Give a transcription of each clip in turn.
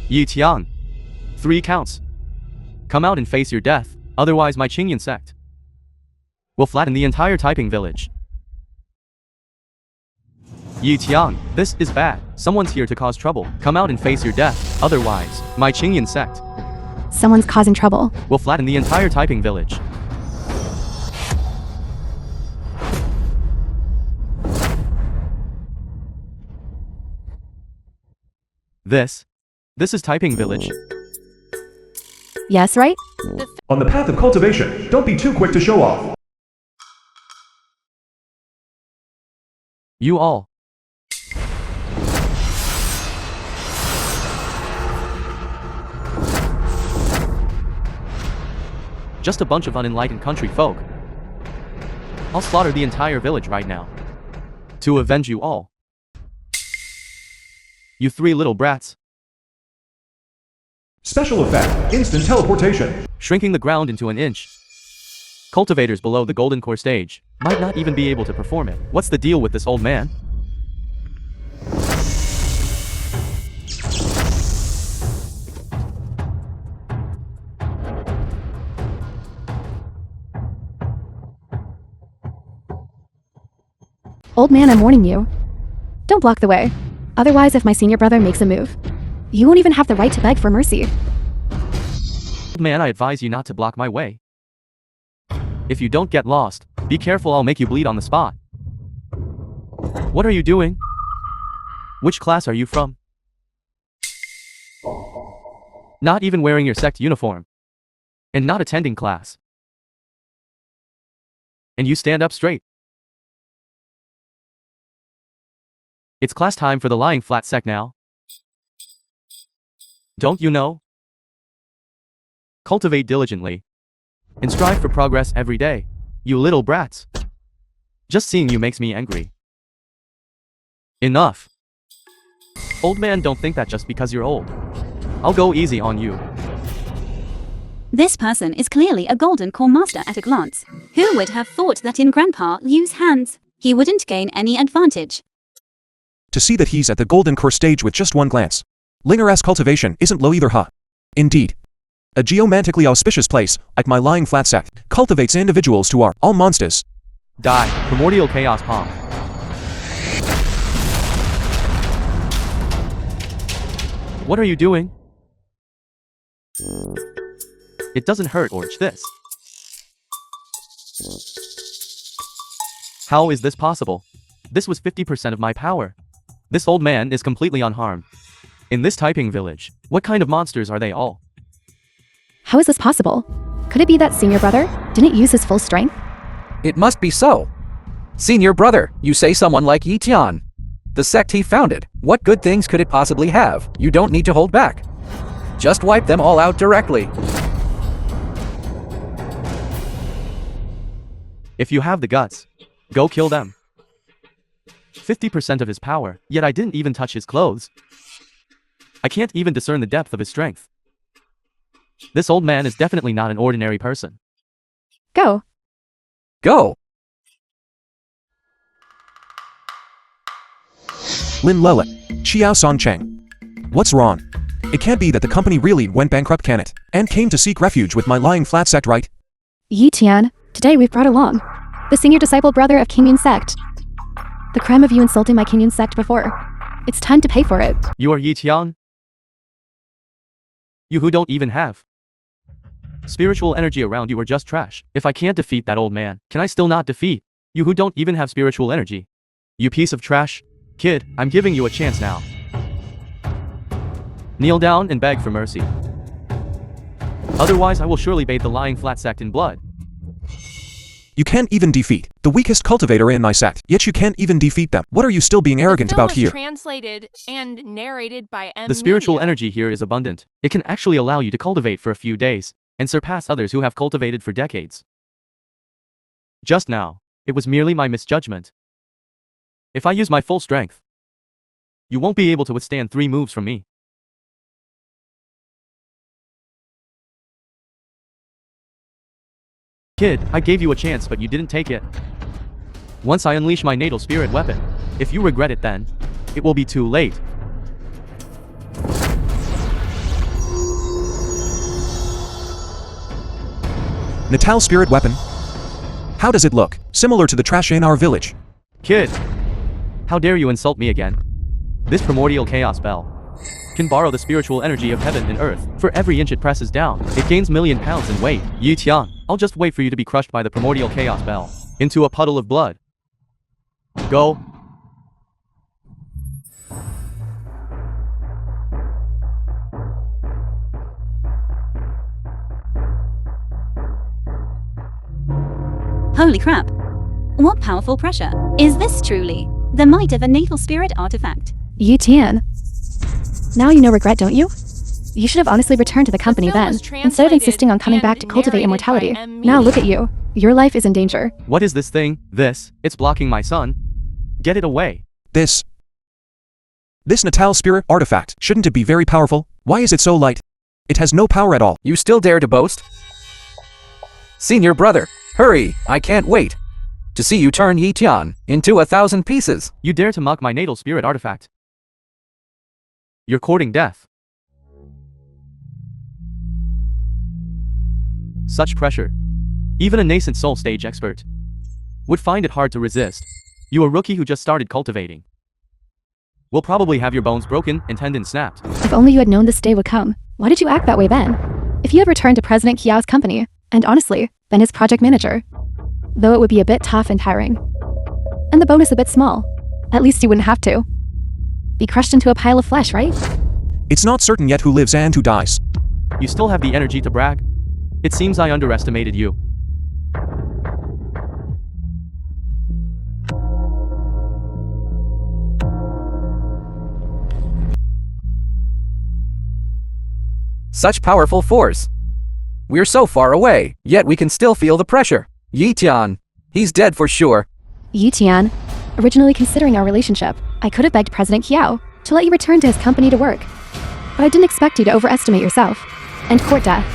Yi Tian. 3 counts. Come out and face your death, otherwise my Qingyan sect will flatten the entire typing village. Yi Tian, this is bad. Someone's here to cause trouble. Come out and face your death, otherwise my Qingyan sect Someone's causing trouble. will flatten the entire typing village. This is typing village. Yes, right? On the path of cultivation, don't be too quick to show off. You all. Just a bunch of unenlightened country folk. I'll slaughter the entire village right now to avenge you all. You 3 little brats. Special effect, instant teleportation. Shrinking the ground into an inch. Cultivators below the golden core stage might not even be able to perform it. What's the deal with this old man? Old man, I'm warning you. Don't block the way. Otherwise, if my senior brother makes a move, you won't even have the right to beg for mercy. Old man, I advise you not to block my way. If you don't get lost, be careful, I'll make you bleed on the spot. What are you doing? Which class are you from? Not even wearing your sect uniform. And not attending class. And you stand up straight. It's class time for the lying flat sect now. Don't you know? Cultivate diligently. And strive for progress every day. You little brats. Just seeing you makes me angry. Enough. Old man, don't think that just because you're old. I'll go easy on you. This person is clearly a golden core master at a glance. Who would have thought that in Grandpa Liu's hands, he wouldn't gain any advantage? To see that he's at the golden core stage with just one glance. Linger's cultivation isn't low either, huh? Indeed. A geomantically auspicious place, like my lying flat sect, cultivates individuals who are all monsters. Die, primordial chaos palm. What are you doing? It doesn't hurt or itch this. How is this possible? This was 50% of my power. This old man is completely unharmed. In this typing village, what kind of monsters are they all? How is this possible? Could it be that senior brother didn't use his full strength? It must be so. Senior brother, you say someone like Yi Tian. The sect he founded, what good things could it possibly have? You don't need to hold back. Just wipe them all out directly. If you have the guts, go kill them. 50% of his power, yet I didn't even touch his clothes. I can't even discern the depth of his strength. This old man is definitely not an ordinary person. Go. Go. Lin Lele. Xiao Song Cheng. What's wrong? It can't be that the company really went bankrupt, can it? And came to seek refuge with my lying flat sect, right? Yi Tian, today we've brought along the senior disciple brother of Qingyan sect. The crime of you insulting my Qingyan sect before. It's time to pay for it. You are Yi Tian? You who don't even have spiritual energy around you are just trash. If I can't defeat that old man, can I still not defeat you who don't even have spiritual energy? You piece of trash. Kid, I'm giving you a chance now. Kneel down and beg for mercy. Otherwise I will surely bathe the lying flat sect in blood. You can't even defeat the weakest cultivator in my sect, yet you can't even defeat them. What are you still being arrogant about here? Translated and narrated by M. The spiritual Media. energy here is abundant. It can actually allow you to cultivate for a few days, and surpass others who have cultivated for decades. Just now, it was merely my misjudgment. If I use my full strength, you won't be able to withstand 3 moves from me. Kid, I gave you a chance but you didn't take it. Once I unleash my natal spirit weapon, if you regret it then, it will be too late. Natal spirit weapon? How does it look? Similar to the trash in our village. Kid! How dare you insult me again? This primordial chaos bell can borrow the spiritual energy of heaven and earth. For every inch it presses down, it gains million pounds in weight. Yi Tian, I'll just wait for you to be crushed by the primordial chaos bell into a puddle of blood. Go. Holy crap. What powerful pressure. Is this truly the might of a natal spirit artifact? Yi Tian. Now you know regret, don't you? You should have honestly returned to the company film then, was instead of insisting on coming and back to cultivate narrated immortality. by M. Now look at you. Your life is in danger. What is this thing? It's blocking my sun. Get it away. This Natal spirit artifact, shouldn't it be very powerful? Why is it so light? It has no power at all. You still dare to boast? Senior brother, hurry, I can't wait to see you turn Yi Tian into 1,000 pieces. You dare to mock my natal spirit artifact. You're courting death. Such pressure. Even a nascent soul stage expert would find it hard to resist. You a rookie who just started cultivating. Will probably have your bones broken and tendons snapped. If only you had known this day would come. Why did you act that way then? If you had returned to President Qiao's company, and honestly, been his project manager, though it would be a bit tough and tiring, and the bonus a bit small, at least you wouldn't have to be crushed into a pile of flesh, right? It's not certain yet who lives and who dies. You still have the energy to brag? It seems I underestimated you. Such powerful force. We're so far away, yet we can still feel the pressure. Yi Tian, he's dead for sure. Yi Tian, originally considering our relationship, I could have begged President Qiao to let you return to his company to work. But I didn't expect you to overestimate yourself and court death.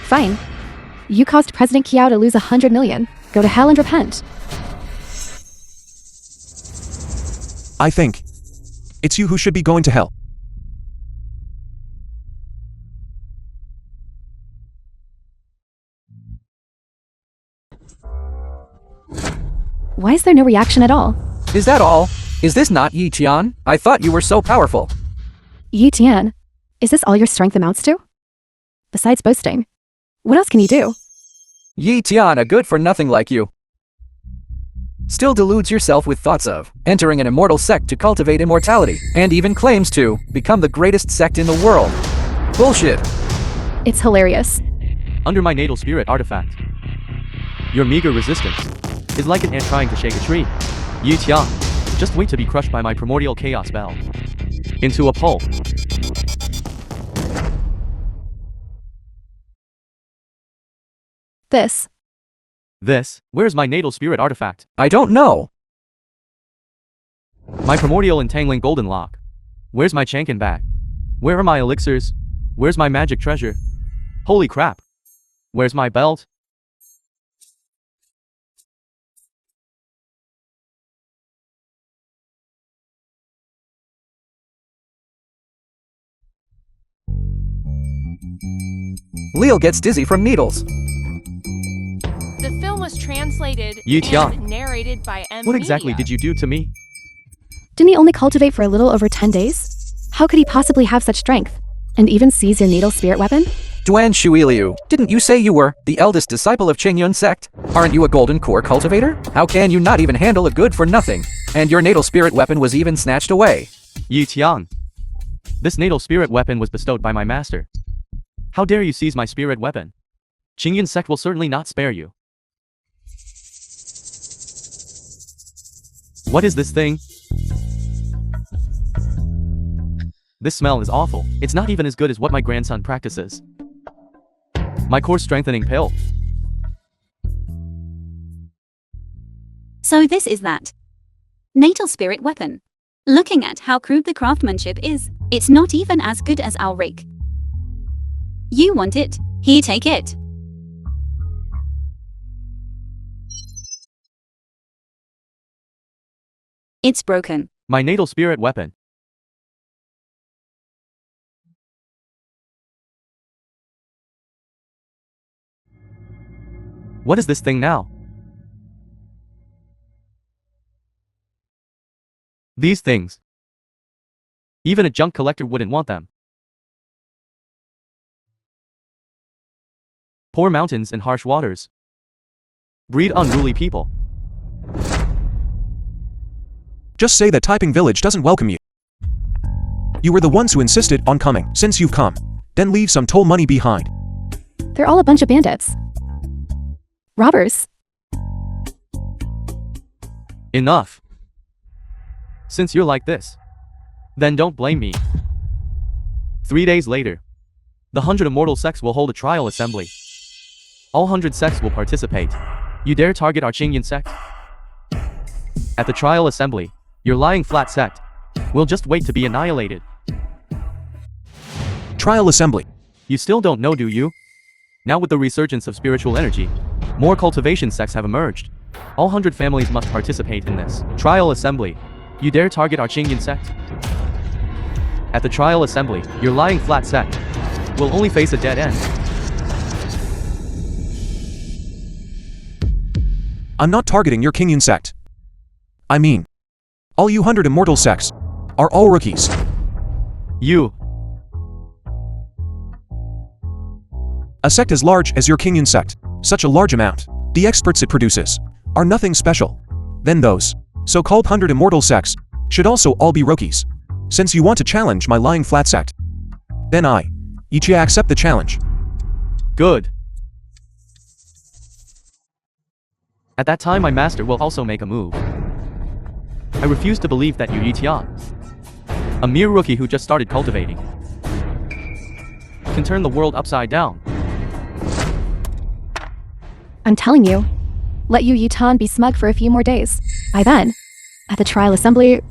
Fine. You caused President Qiao to lose 100 million. Go to hell and repent. I think it's you who should be going to hell. Why is there no reaction at all? Is that all? Is this not Yi Tian? I thought you were so powerful. Yi Tian, is this all your strength amounts to? Besides boasting, what else can you do? Yi Tian, a good-for-nothing like you, still deludes yourself with thoughts of entering an immortal sect to cultivate immortality, and even claims to become the greatest sect in the world. Bullshit. It's hilarious. Under my natal spirit artifact, your meager resistance is like an ant trying to shake a tree. Yi Tian, just wait to be crushed by my primordial chaos bell into a pulp. Where's my natal spirit artifact? I don't know. My primordial entangling golden lock. Where's my Chankin bag? Where are my elixirs? Where's my magic treasure? Holy crap. Where's my belt? Leo gets dizzy from needles. The film was translated Yi Tian. and narrated by M. What exactly did you do to me? Didn't he only cultivate for a little over 10 days? How could he possibly have such strength? And even seize your natal spirit weapon? Duan Shuiliu, didn't you say you were the eldest disciple of Qingyun sect? Aren't you a golden core cultivator? How can you not even handle a good-for-nothing? And your natal spirit weapon was even snatched away. Yi Tian. This natal spirit weapon was bestowed by my master. How dare you seize my spirit weapon? Qingyun sect will certainly not spare you. What is this thing? This smell is awful. It's not even as good as what my grandson practices. My core strengthening pill. So this is that natal spirit weapon. Looking at how crude the craftsmanship is, it's not even as good as our rake. You want it? Here, take it. It's broken. My natal spirit weapon. What is this thing now? These things. Even a junk collector wouldn't want them. Poor mountains and harsh waters breed unruly people. Just say that Typing Village doesn't welcome you. You were the ones who insisted on coming. Since you've come, then leave some toll money behind. They're all a bunch of bandits. Robbers. Enough. Since you're like this, then don't blame me. 3 days later, the 100 immortal sects will hold a trial assembly. All 100 sects will participate. You dare target our Qingyan sect? At the trial assembly, your lying flat sect will just wait to be annihilated. Trial assembly. You still don't know, do you? Now with the resurgence of spiritual energy, more cultivation sects have emerged. All 100 families must participate in this trial assembly. You dare target our Qingyan sect? At the trial assembly, your lying flat sect will only face a dead end. I'm not targeting your Qingyan sect. I mean, all you 100 immortal sects are all rookies. You. A sect as large as your Qingyan sect, such a large amount, the experts it produces, are nothing special. Then those so-called 100 immortal sects should also all be rookies. Since you want to challenge my lying flat sect, then I, Ichia, accept the challenge. Good. At that time my master will also make a move. I refuse to believe that you Yitian, a mere rookie who just started cultivating, can turn the world upside down. I'm telling you. Let you Yutan be smug for a few more days. By then, at the trial assembly,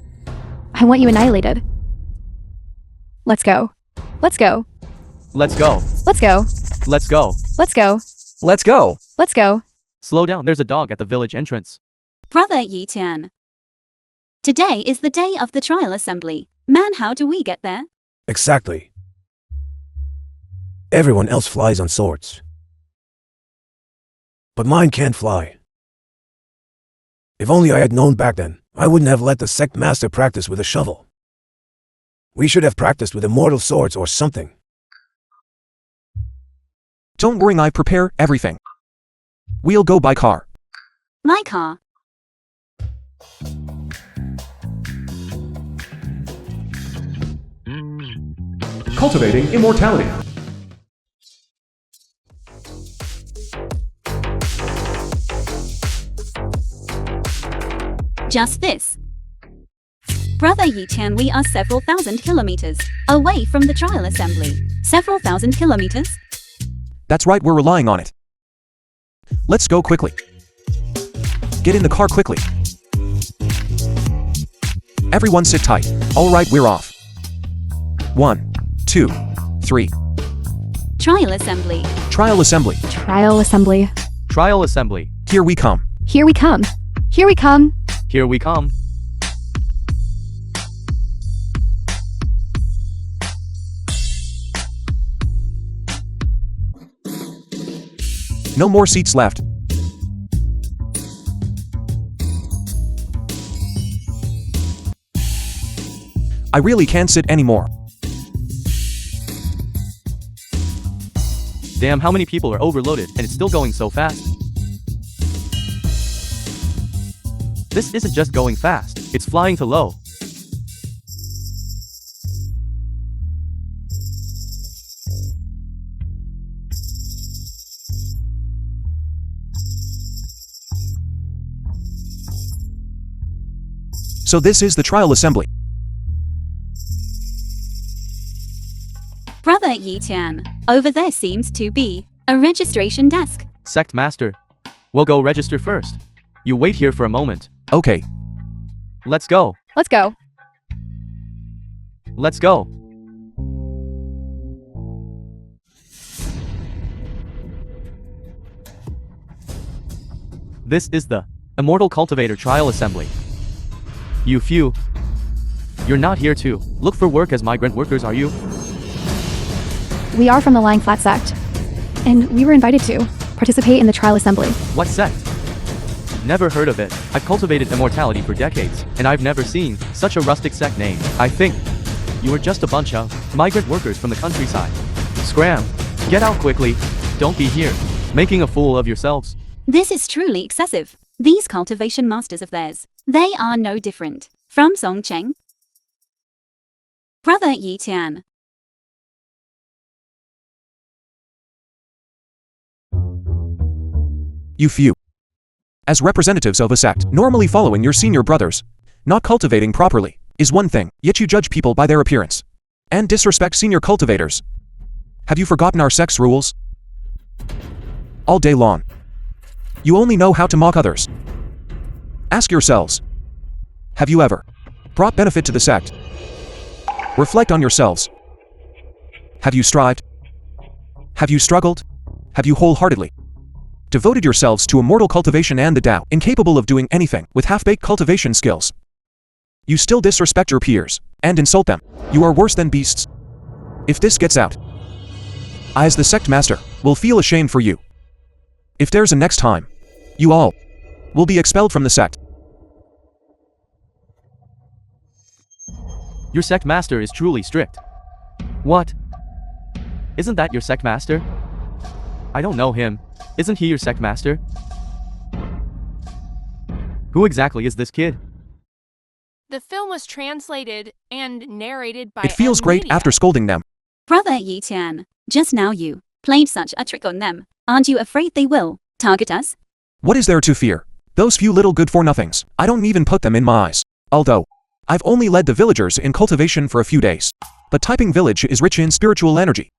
I want you annihilated. Let's go. Let's go. Let's go. Let's go. Let's go. Let's go. Let's go. Let's go. Slow down, there's a dog at the village entrance. Brother Yitian. Today is the day of the trial assembly. Man, how do we get there? Exactly. Everyone else flies on swords. But mine can't fly. If only I had known back then, I wouldn't have let the sect master practice with a shovel. We should have practiced with immortal swords or something. Don't worry, I prepare everything. We'll go by car. My car. Cultivating immortality. Just this. Brother Yitian, we are several thousand kilometers away from the trial assembly. Several thousand kilometers? That's right, we're relying on it. Let's go quickly. Get in the car quickly. Everyone sit tight. All right, we're off. 1, 2, 3. Trial assembly. Trial assembly. Trial assembly. Trial assembly. Here we come. Here we come. Here we come. Here we come. No more seats left. I really can't sit anymore. Damn, how many people are overloaded and it's still going so fast? This isn't just going fast, it's flying to low. So this is the trial assembly. Brother Yitian, over there seems to be a registration desk. Sect master. We'll go register first. You wait here for a moment. Okay. Let's go. Let's go. Let's go. This is the Immortal Cultivator Trial Assembly. You few. You're not here to look for work as migrant workers, are you? We are from the Lying Flat sect. And we were invited to. participate in the trial assembly. What sect? Never heard of it. I've cultivated immortality for decades, and I've never seen such a rustic sect name. I think you are just a bunch of migrant workers from the countryside. Scram! Get out quickly. Don't be here, making a fool of yourselves. This is truly excessive. These cultivation masters of theirs, they are no different from Song Cheng. Brother Yi Tian. You few. As representatives of a sect, normally following your senior brothers, not cultivating properly, is one thing, yet you judge people by their appearance. And disrespect senior cultivators. Have you forgotten our sect's rules? All day long. You only know how to mock others. Ask yourselves. Have you ever brought benefit to the sect? Reflect on yourselves. Have you strived? Have you struggled? Have you wholeheartedly devoted yourselves to immortal cultivation and the Tao, incapable of doing anything with half-baked cultivation skills? You still disrespect your peers and insult them. You are worse than beasts. If this gets out, I as the sect master will feel ashamed for you. If there's a next time, you all will be expelled from the sect. Your sect master is truly strict. What? Isn't that your sect master? I don't know him. Isn't he your sect master? Who exactly is this kid? The film was translated and narrated by It feels great Media. after scolding them. Brother Yi Tian, just now you played such a trick on them. Aren't you afraid they will target us? What is there to fear? Those few little good-for-nothings, I don't even put them in my eyes. Although, I've only led the villagers in cultivation for a few days. But typing village is rich in spiritual energy.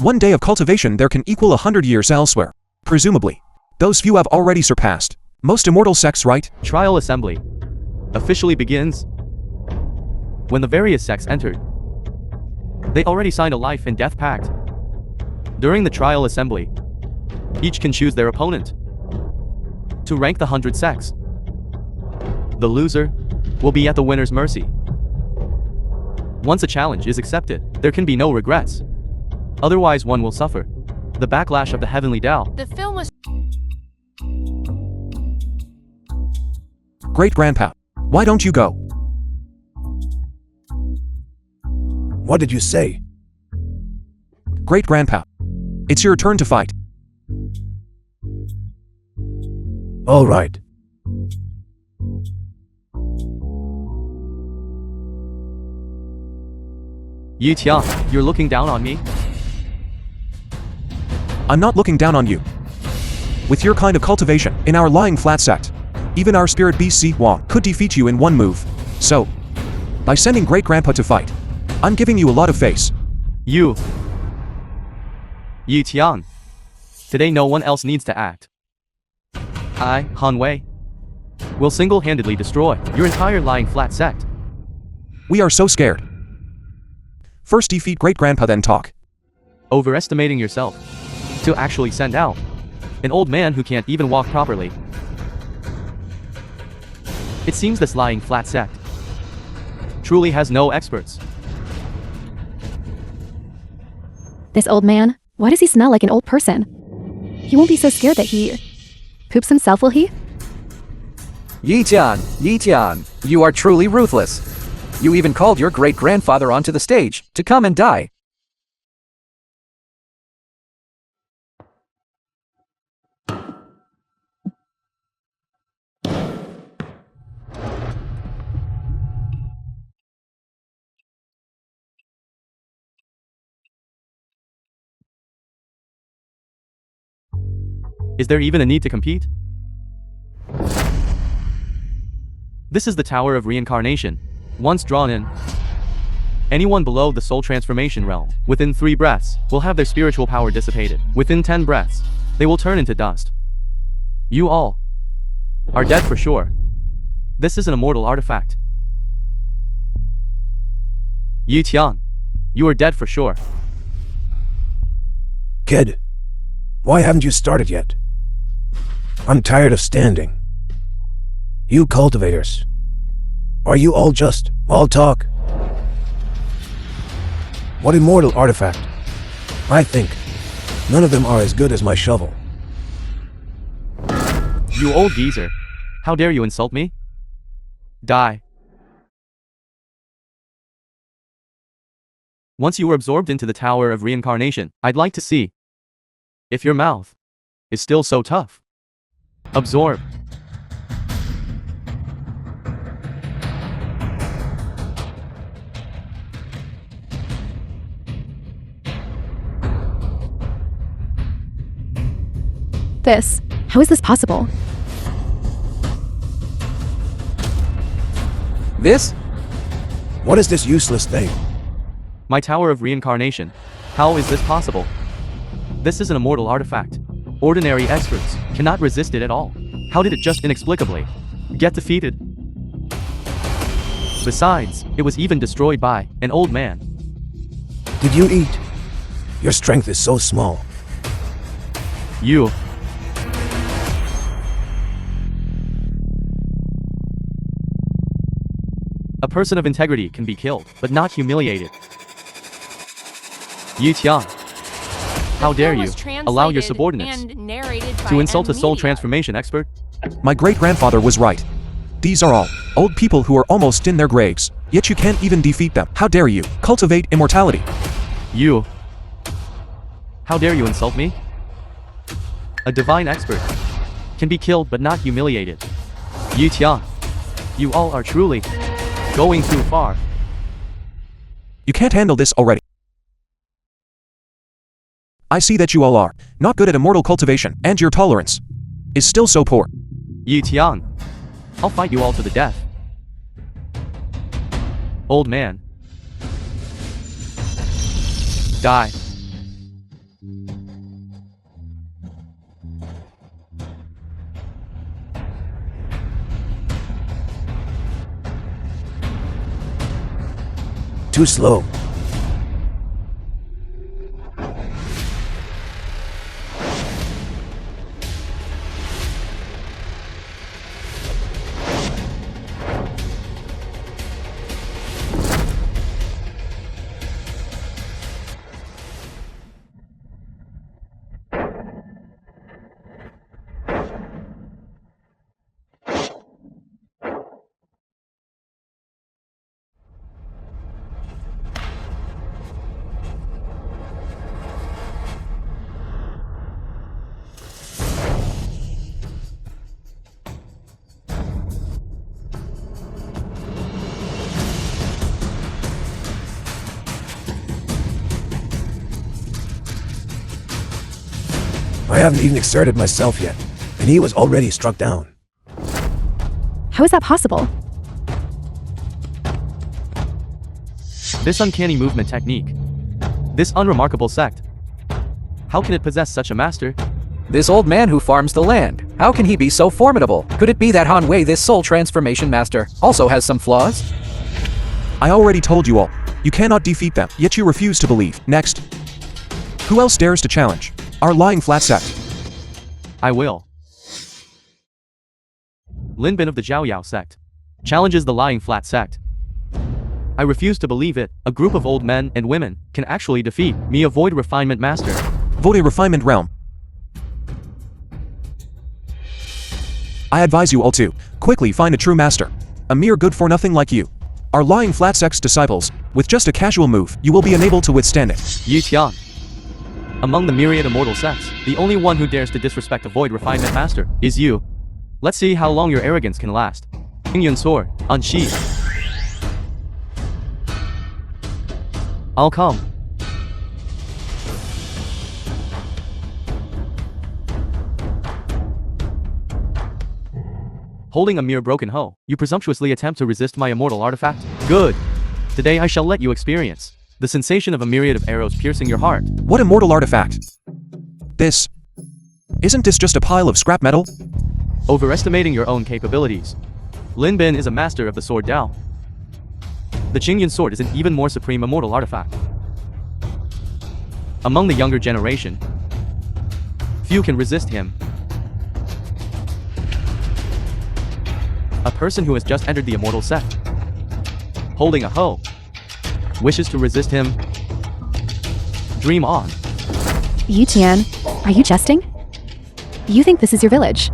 One day of cultivation there can equal 100 years elsewhere. Presumably, those few have already surpassed most immortal sects, right? Trial assembly officially begins when the various sects entered. They already signed a life and death pact. During the trial assembly, each can choose their opponent to rank the 100 sects. The loser will be at the winner's mercy. Once a challenge is accepted, there can be no regrets. Otherwise one will suffer the backlash of the heavenly Tao. The film was Great-grandpa, why don't you go? What did you say? Great-grandpa, it's your turn to fight. All right. Yi Tian, you're looking down on me? I'm not looking down on you. With your kind of cultivation, in our lying flat sect, even our spirit beast Si Wang could defeat you in one move. So, by sending great-grandpa to fight, I'm giving you a lot of face. You. Yi Tian. Today no one else needs to act. I, Han Wei, will single-handedly destroy your entire lying flat sect. We are so scared. First defeat great-grandpa, then talk. Overestimating yourself to actually send out an old man who can't even walk properly. It seems this lying flat sect truly has no experts. This old man, why does he smell like an old person? He won't be so scared that he poops himself, will he? Yi Tian, you are truly ruthless. You even called your great-grandfather onto the stage to come and die. Is there even a need to compete? This is the Tower of Reincarnation. Once drawn in, anyone below the soul transformation realm, within 3 breaths, will have their spiritual power dissipated. Within 10 breaths, they will turn into dust. You all are dead for sure. This is an immortal artifact. Yi Tian, you are dead for sure. Kid, why haven't you started yet? I'm tired of standing. You cultivators, are you all just all talk? What immortal artifact? I think none of them are as good as my shovel. You old geezer. How dare you insult me? Die. Once you were absorbed into the Tower of Reincarnation, I'd like to see if your mouth is still so tough. Absorb. How is this possible? This? What is this useless thing? My Tower of Reincarnation. How is this possible? This is an immortal artifact. Ordinary experts cannot resist it at all. How did it just inexplicably get defeated? Besides, it was even destroyed by an old man. Did you eat? Your strength is so small. You. A person of integrity can be killed, but not humiliated. Yi Tian. How dare you allow your subordinates to insult a soul transformation expert? My great-grandfather was right. These are all old people who are almost in their graves, yet you can't even defeat them. How dare you cultivate immortality? You. How dare you insult me? A divine expert can be killed but not humiliated. Yi Tian. You all are truly going too far. You can't handle this already. I see that you all are not good at immortal cultivation, and your tolerance is still so poor. Yi Tian. I'll fight you all to the death. Old man. Die. Too slow. I haven't even exerted myself yet, and he was already struck down. How is that possible? This uncanny movement technique. This unremarkable sect. How can it possess such a master? This old man who farms the land. How can he be so formidable? Could it be that Han Wei, this soul transformation master, also has some flaws? I already told you all. You cannot defeat them, yet you refuse to believe. Next. Who else dares to challenge our lying flat sect? I will. Lin Bin of the Zhao Yao sect challenges the lying flat sect. I refuse to believe it. A group of old men and women can actually defeat me, a void refinement master. Void refinement realm. I advise you all to quickly find a true master. A mere good-for-nothing like you. Our lying flat sect's disciples. With just a casual move, you will be unable to withstand it. Yi Tian. Among the myriad immortal sects, the only one who dares to disrespect a void refinement master is you. Let's see how long your arrogance can last. Yun sword, unsheathed. I'll come. Holding a mere broken hoe, you presumptuously attempt to resist my immortal artifact? Good. Today I shall let you experience the sensation of a myriad of arrows piercing your heart. What immortal artifact? Isn't this just a pile of scrap metal? Overestimating your own capabilities. Lin Bin is a master of the sword Dao. The Qingyun sword is an even more supreme immortal artifact. Among the younger generation, few can resist him. A person who has just entered the immortal sect, holding a hoe, wishes to resist him. Dream on. Yi Tian, are you jesting? You think this is your village?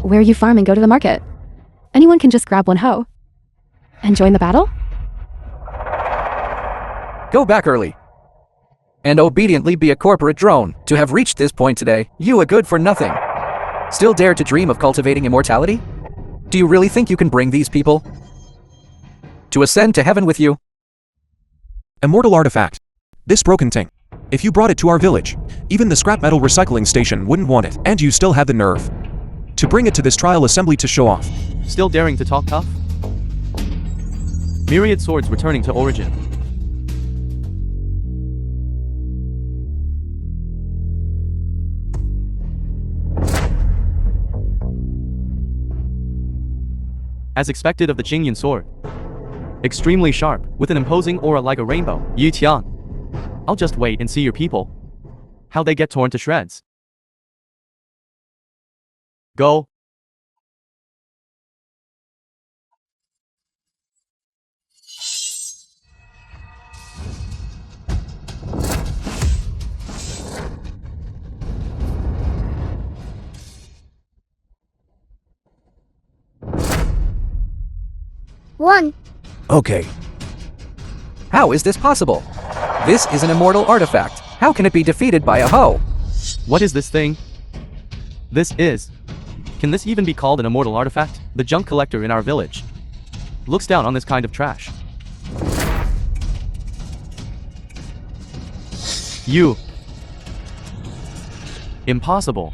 where you farm and go to the market. Anyone can just grab one hoe. And join the battle? Go back early. And obediently be a corporate drone. To have reached this point today, you a good for nothing. Still dare to dream of cultivating immortality? Do you really think you can bring these people to ascend to heaven with you? Immortal artifact. This broken thing. If you brought it to our village, even the scrap metal recycling station wouldn't want it, and you still have the nerve to bring it to this trial assembly to show off. Still daring to talk tough? Myriad swords returning to origin. As expected of the Qingyan sword. Extremely sharp, with an imposing aura like a rainbow. Yi Tian. I'll just wait and see your people. How they get torn to shreds. Go. One. Okay. How is this possible? This is an immortal artifact. How can it be defeated by a hoe? What is this thing? This is. Can this even be called an immortal artifact? The junk collector in our village looks down on this kind of trash. You. Impossible.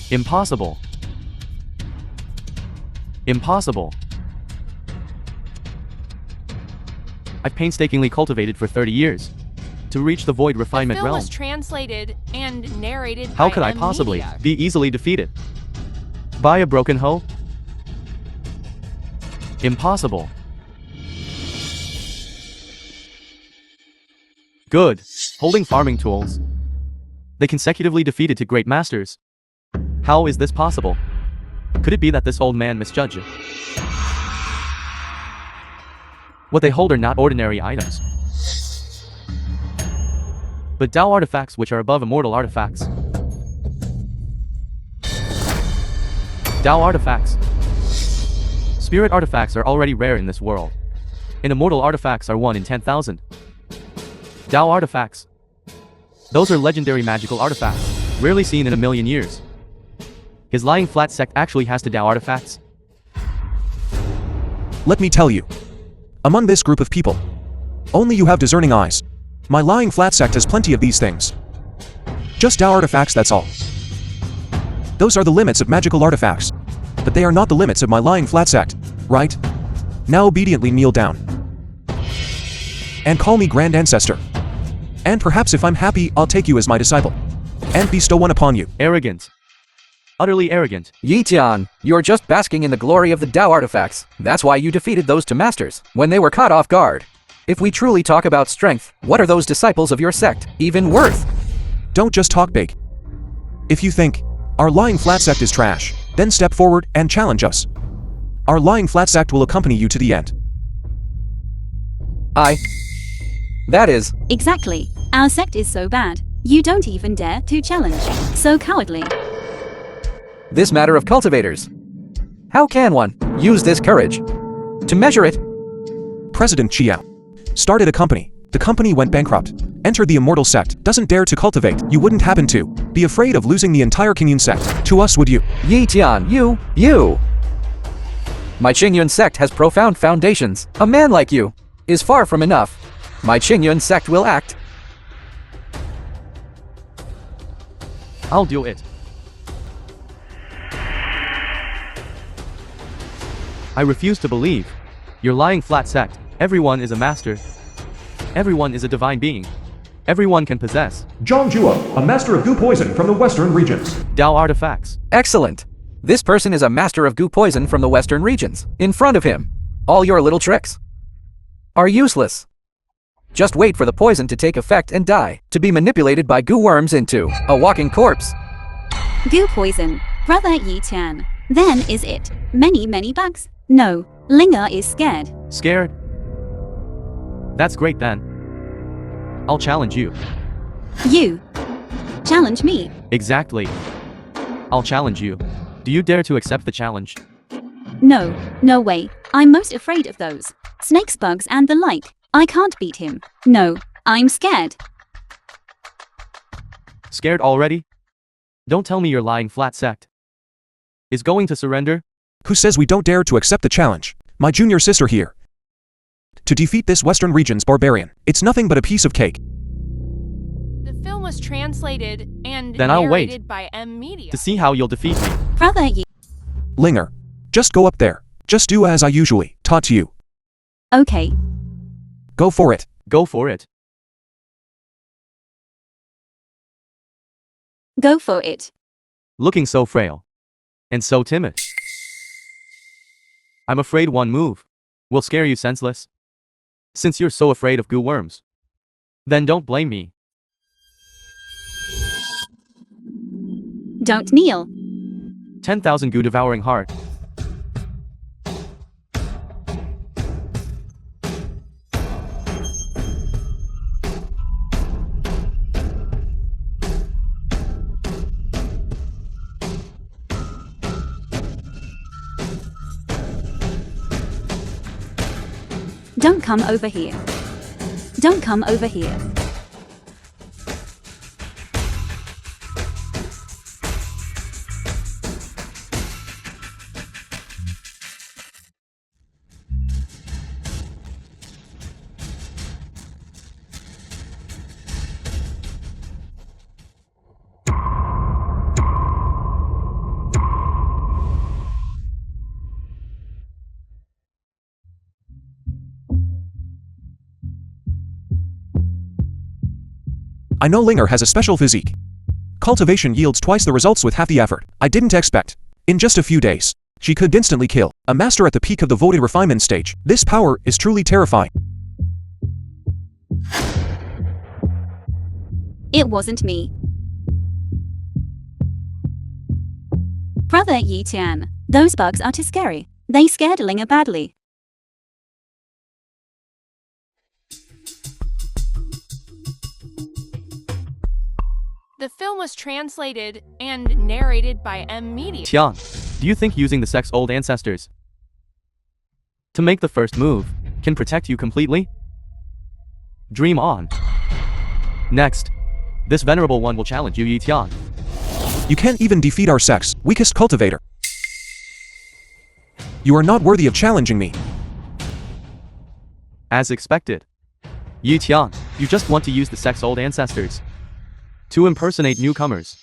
Impossible. Impossible. I've painstakingly cultivated for 30 years to reach the void refinement The film realm. was translated and narrated How by could I a possibly maniac. be easily defeated by a broken hoe? Impossible. Good. Holding farming tools. They consecutively defeated to great masters. How is this possible? Could it be that this old man misjudged it? What they hold are not ordinary items, but Dao artifacts which are above immortal artifacts. Dao artifacts. Spirit artifacts are already rare in this world, and immortal artifacts are 1 in 10,000. Dao artifacts. Those are legendary magical artifacts, rarely seen in a million years. His lying flat sect actually has to Dao artifacts. Let me tell you. Among this group of people, only you have discerning eyes. My lying flat sect has plenty of these things. Just Dao artifacts, that's all. Those are the limits of magical artifacts. But they are not the limits of my lying flat sect, right? Now obediently kneel down. And call me Grand Ancestor. And perhaps if I'm happy, I'll take you as my disciple. And bestow one upon you. Arrogant. Utterly arrogant. Yi Tian, you're just basking in the glory of the Dao artifacts. That's why you defeated those two masters when they were caught off guard. If we truly talk about strength, what are those disciples of your sect even worth? Don't just talk big. If you think our lying flat sect is trash, then step forward and challenge us. Our lying flat sect will accompany you to the end. That is. Exactly. Our sect is so bad. You don't even dare to challenge. So cowardly. This matter of cultivators. How can one use this courage to measure it? President Chiao started a company. The company went bankrupt. Entered the immortal sect. Doesn't dare to cultivate. You wouldn't happen to be afraid of losing the entire Qingyun sect to us, would you? Yi Tian, you. My Qingyun sect has profound foundations. A man like you is far from enough. My Qingyun sect will act. I'll do it. I refuse to believe. You're lying flat sect. Everyone is a master. Everyone is a divine being. Everyone can possess Zhang Jua, a master of goo poison from the western regions. Dao artifacts. Excellent. This person is a master of goo poison from the western regions. In front of him, all your little tricks are useless. Just wait for the poison to take effect and die, to be manipulated by goo worms into a walking corpse. Goo poison. Brother Yi Tian. Then is it many bugs? No. Linger is scared. Scared? That's great then. I'll challenge you. You. Challenge me. Exactly. I'll challenge you. Do you dare to accept the challenge? No, no way. I'm most afraid of those snakes, bugs, and the like. I can't beat him. No, I'm scared. Scared already? Don't tell me your lying flat sect is going to surrender? Who says we don't dare to accept the challenge? My junior sister here. To defeat this Western region's barbarian, it's nothing but a piece of cake. The film was translated and Then I'll wait narrated by M Media. to see how you'll defeat me. Brother, you. Linger. Just go up there. Just do as I usually taught you. Okay. Go for it. Go for it. Go for it. Looking so frail. And so timid. I'm afraid one move will scare you senseless. Since you're so afraid of goo worms, then don't blame me. Don't kneel. 10,000 goo devouring heart. Don't come over here. Don't come over here. I know Linger has a special physique. Cultivation yields twice the results with half the effort. I didn't expect. In just a few days, she could instantly kill a master at the peak of the voted refinement stage. This power is truly terrifying. It wasn't me. Brother Yi Tian, those bugs are too scary. They scared Linger badly. The film was translated and narrated by M Media. Tian, do you think using the sect's old ancestors to make the first move can protect you completely? Dream on. Next, this venerable one will challenge you, Yi Tian. You can't even defeat our sect's weakest cultivator. You are not worthy of challenging me. As expected. Yi Tian, you just want to use the sect's old ancestors to impersonate newcomers,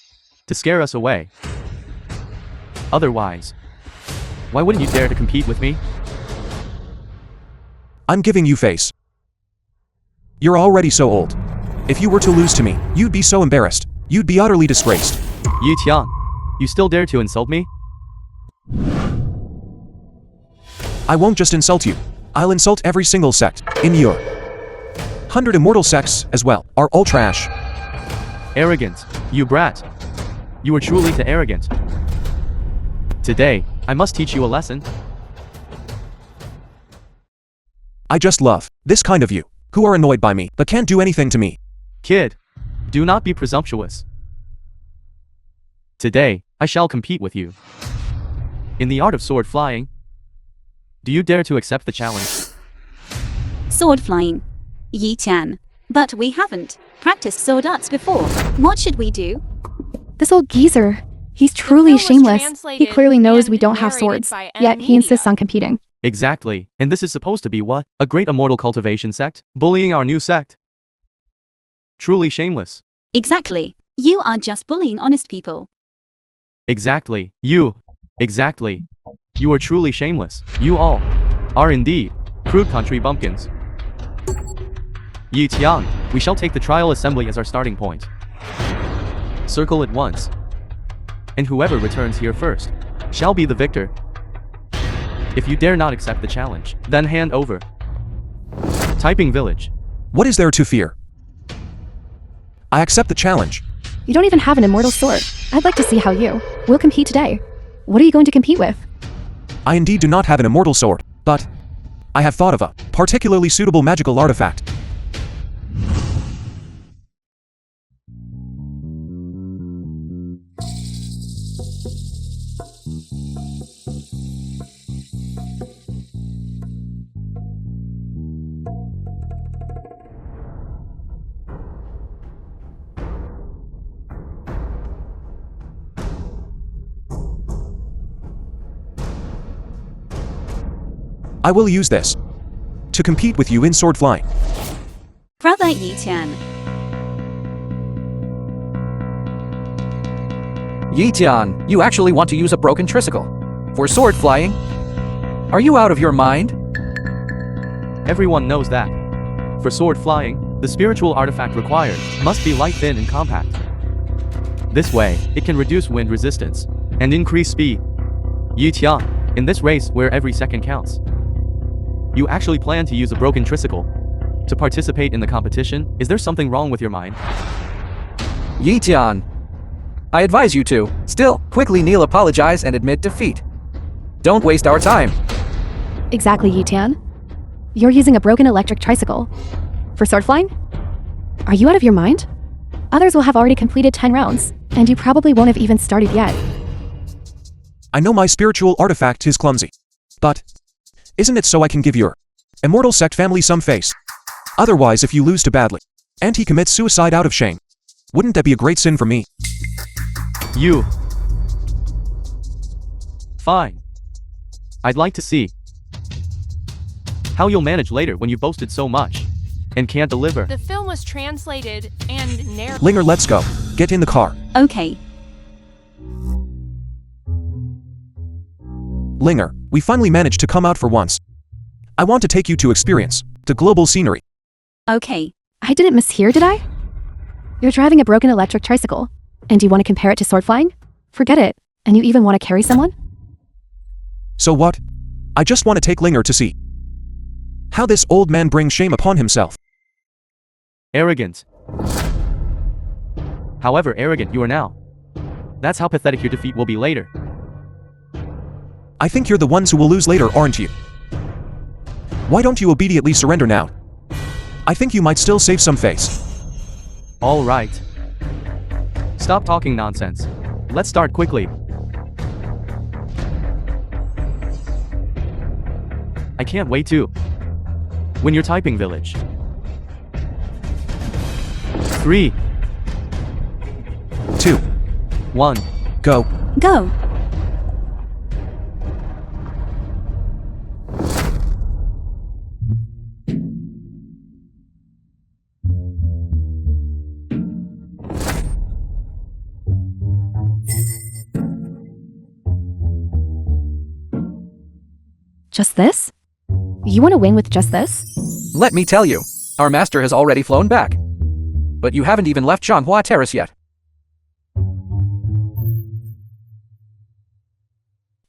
to scare us away. Otherwise, why wouldn't you dare to compete with me? I'm giving you face. You're already so old. If you were to lose to me, you'd be so embarrassed. You'd be utterly disgraced. Yi Tian, you still dare to insult me? I won't just insult you. I'll insult every single sect in your 100 immortal sects as well are all trash. Arrogant, you brat. You are truly too arrogant. Today, I must teach you a lesson. I just love this kind of you, who are annoyed by me, but can't do anything to me. Kid, do not be presumptuous. Today, I shall compete with you in the art of sword flying. Do you dare to accept the challenge? Sword flying. Yi Tian. But we haven't practiced sword arts before. What should we do? This old geezer. He's truly film was shameless. He translated clearly knows and we don't have narrated swords, by M yet he Media. insists on competing. Exactly, and this is supposed to be what? A great immortal cultivation sect? Bullying our new sect? Truly shameless. Exactly. You are just bullying honest people. Exactly. Exactly. You are truly shameless. You all are indeed crude country bumpkins. Yi Tian, we shall take the trial assembly as our starting point. Circle it once. And whoever returns here first shall be the victor. If you dare not accept the challenge, then hand over. Typing village. What is there to fear? I accept the challenge. You don't even have an immortal sword. I'd like to see how you will compete today. What are you going to compete with? I indeed do not have an immortal sword, but I have thought of a particularly suitable magical artifact. I will use this to compete with you in sword flying. Brother Yi-tian. Yi-tian, you actually want to use a broken tricycle for sword flying? Are you out of your mind? Everyone knows that. For sword flying, the spiritual artifact required must be light, thin, and compact. This way, it can reduce wind resistance and increase speed. Yi-tian, in this race where every second counts, you actually plan to use a broken tricycle to participate in the competition? Is there something wrong with your mind? Yi-tian, I advise you to, still, quickly kneel, apologize, and admit defeat. Don't waste our time. Exactly, Yi-tian. You're using a broken electric tricycle. For sword flying? Are you out of your mind? Others will have already completed 10 rounds, and you probably won't have even started yet. I know my spiritual artifact is clumsy. But isn't it so I can give your immortal sect family some face? Otherwise, if you lose too badly, and he commits suicide out of shame, wouldn't that be a great sin for me? You. Fine. I'd like to see how you'll manage later when you boasted so much and can't deliver. The film was translated and narrated. Linger, let's go. Get in the car. Okay. Linger, we finally managed to come out for once. I want to take you to experience the global scenery. Okay. I didn't mishear, did I? You're driving a broken electric tricycle, and you want to compare it to sword flying? Forget it. And you even want to carry someone? So what? I just want to take Linger to see how this old man brings shame upon himself. Arrogant. However arrogant you are now, that's how pathetic your defeat will be later. I think you're the ones who will lose later, aren't you? Why don't you obediently surrender now? I think you might still save some face. All right. Stop talking nonsense. Let's start quickly. I can't wait to win your typing village. 3, 2, 1. go. Go. Just this? You want to win with just this? Let me tell you, our master has already flown back. But you haven't even left Zhanghua Terrace yet.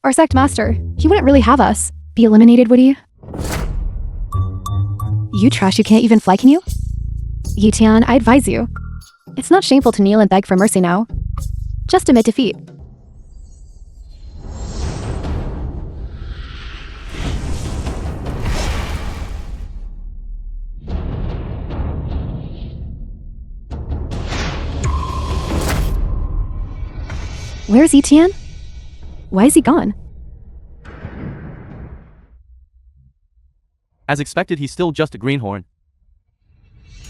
Our sect master, he wouldn't really have us be eliminated, would he? You trash, you can't even fly, can you? Yi-tian, I advise you. It's not shameful to kneel and beg for mercy now. Just admit defeat. Where's Yi-tian? Why is he gone? As expected, he's still just a greenhorn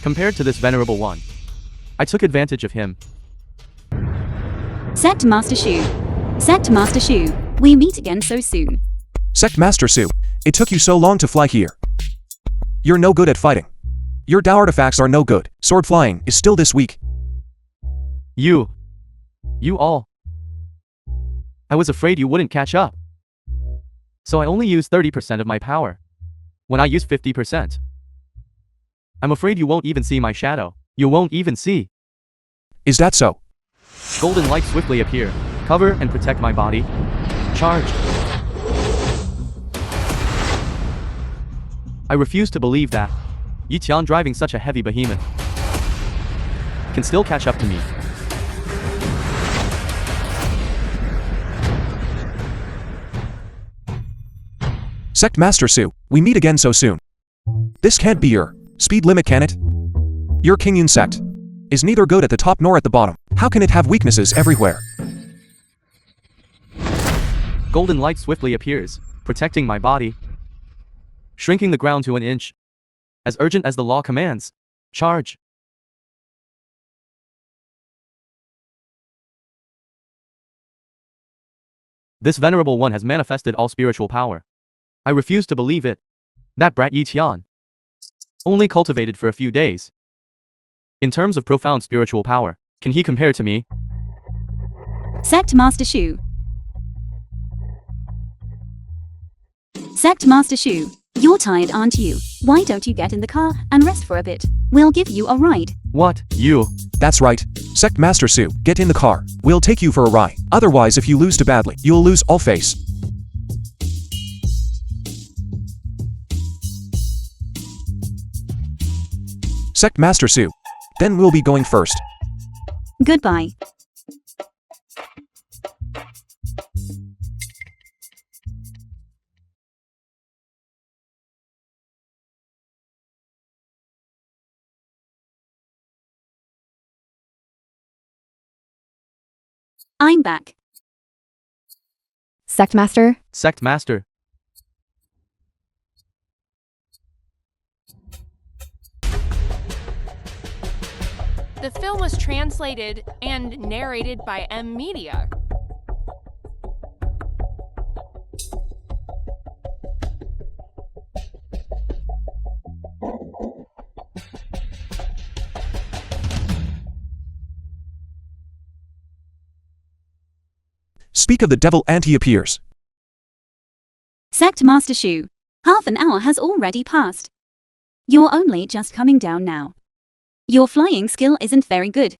compared to this venerable one. I took advantage of him. Sect Master Shu. Sect Master Shu. We meet again so soon. Sect Master Su, it took you so long to fly here. You're no good at fighting. Your Dao artifacts are no good. Sword flying is still this weak. You all. I was afraid you wouldn't catch up. So I only used 30% of my power when I used 50%. I'm afraid you won't even see my shadow. You won't even see. Is that so? Golden lights swiftly appear. Cover and protect my body. Charge. I refuse to believe that Yi-tian, driving such a heavy behemoth, can still catch up to me. Sect Master Su, we meet again so soon. This can't be your speed limit, can it? Your Kingyun sect is neither good at the top nor at the bottom. How can it have weaknesses everywhere? Golden light swiftly appears, protecting my body, shrinking the ground to an inch. As urgent as the law commands. Charge. This venerable one has manifested all spiritual power. I refuse to believe it. That brat Yi Tian. Only cultivated for a few days. In terms of profound spiritual power, can he compare to me? Sect Master Shu. Sect Master Shu, you're tired, aren't you? Why don't you get in the car and rest for a bit? We'll give you a ride. What? You? That's right. Sect Master Su, get in the car. We'll take you for a ride. Otherwise, if you lose too badly, you'll lose all face. Sect Master Su. Then we'll be going first. Goodbye. I'm back. Sect Master? Sect Master. The film was translated and narrated by M Media. Speak of the devil and he appears. Sect Master Shu, half an hour has already passed. You're only just coming down now. Your flying skill isn't very good.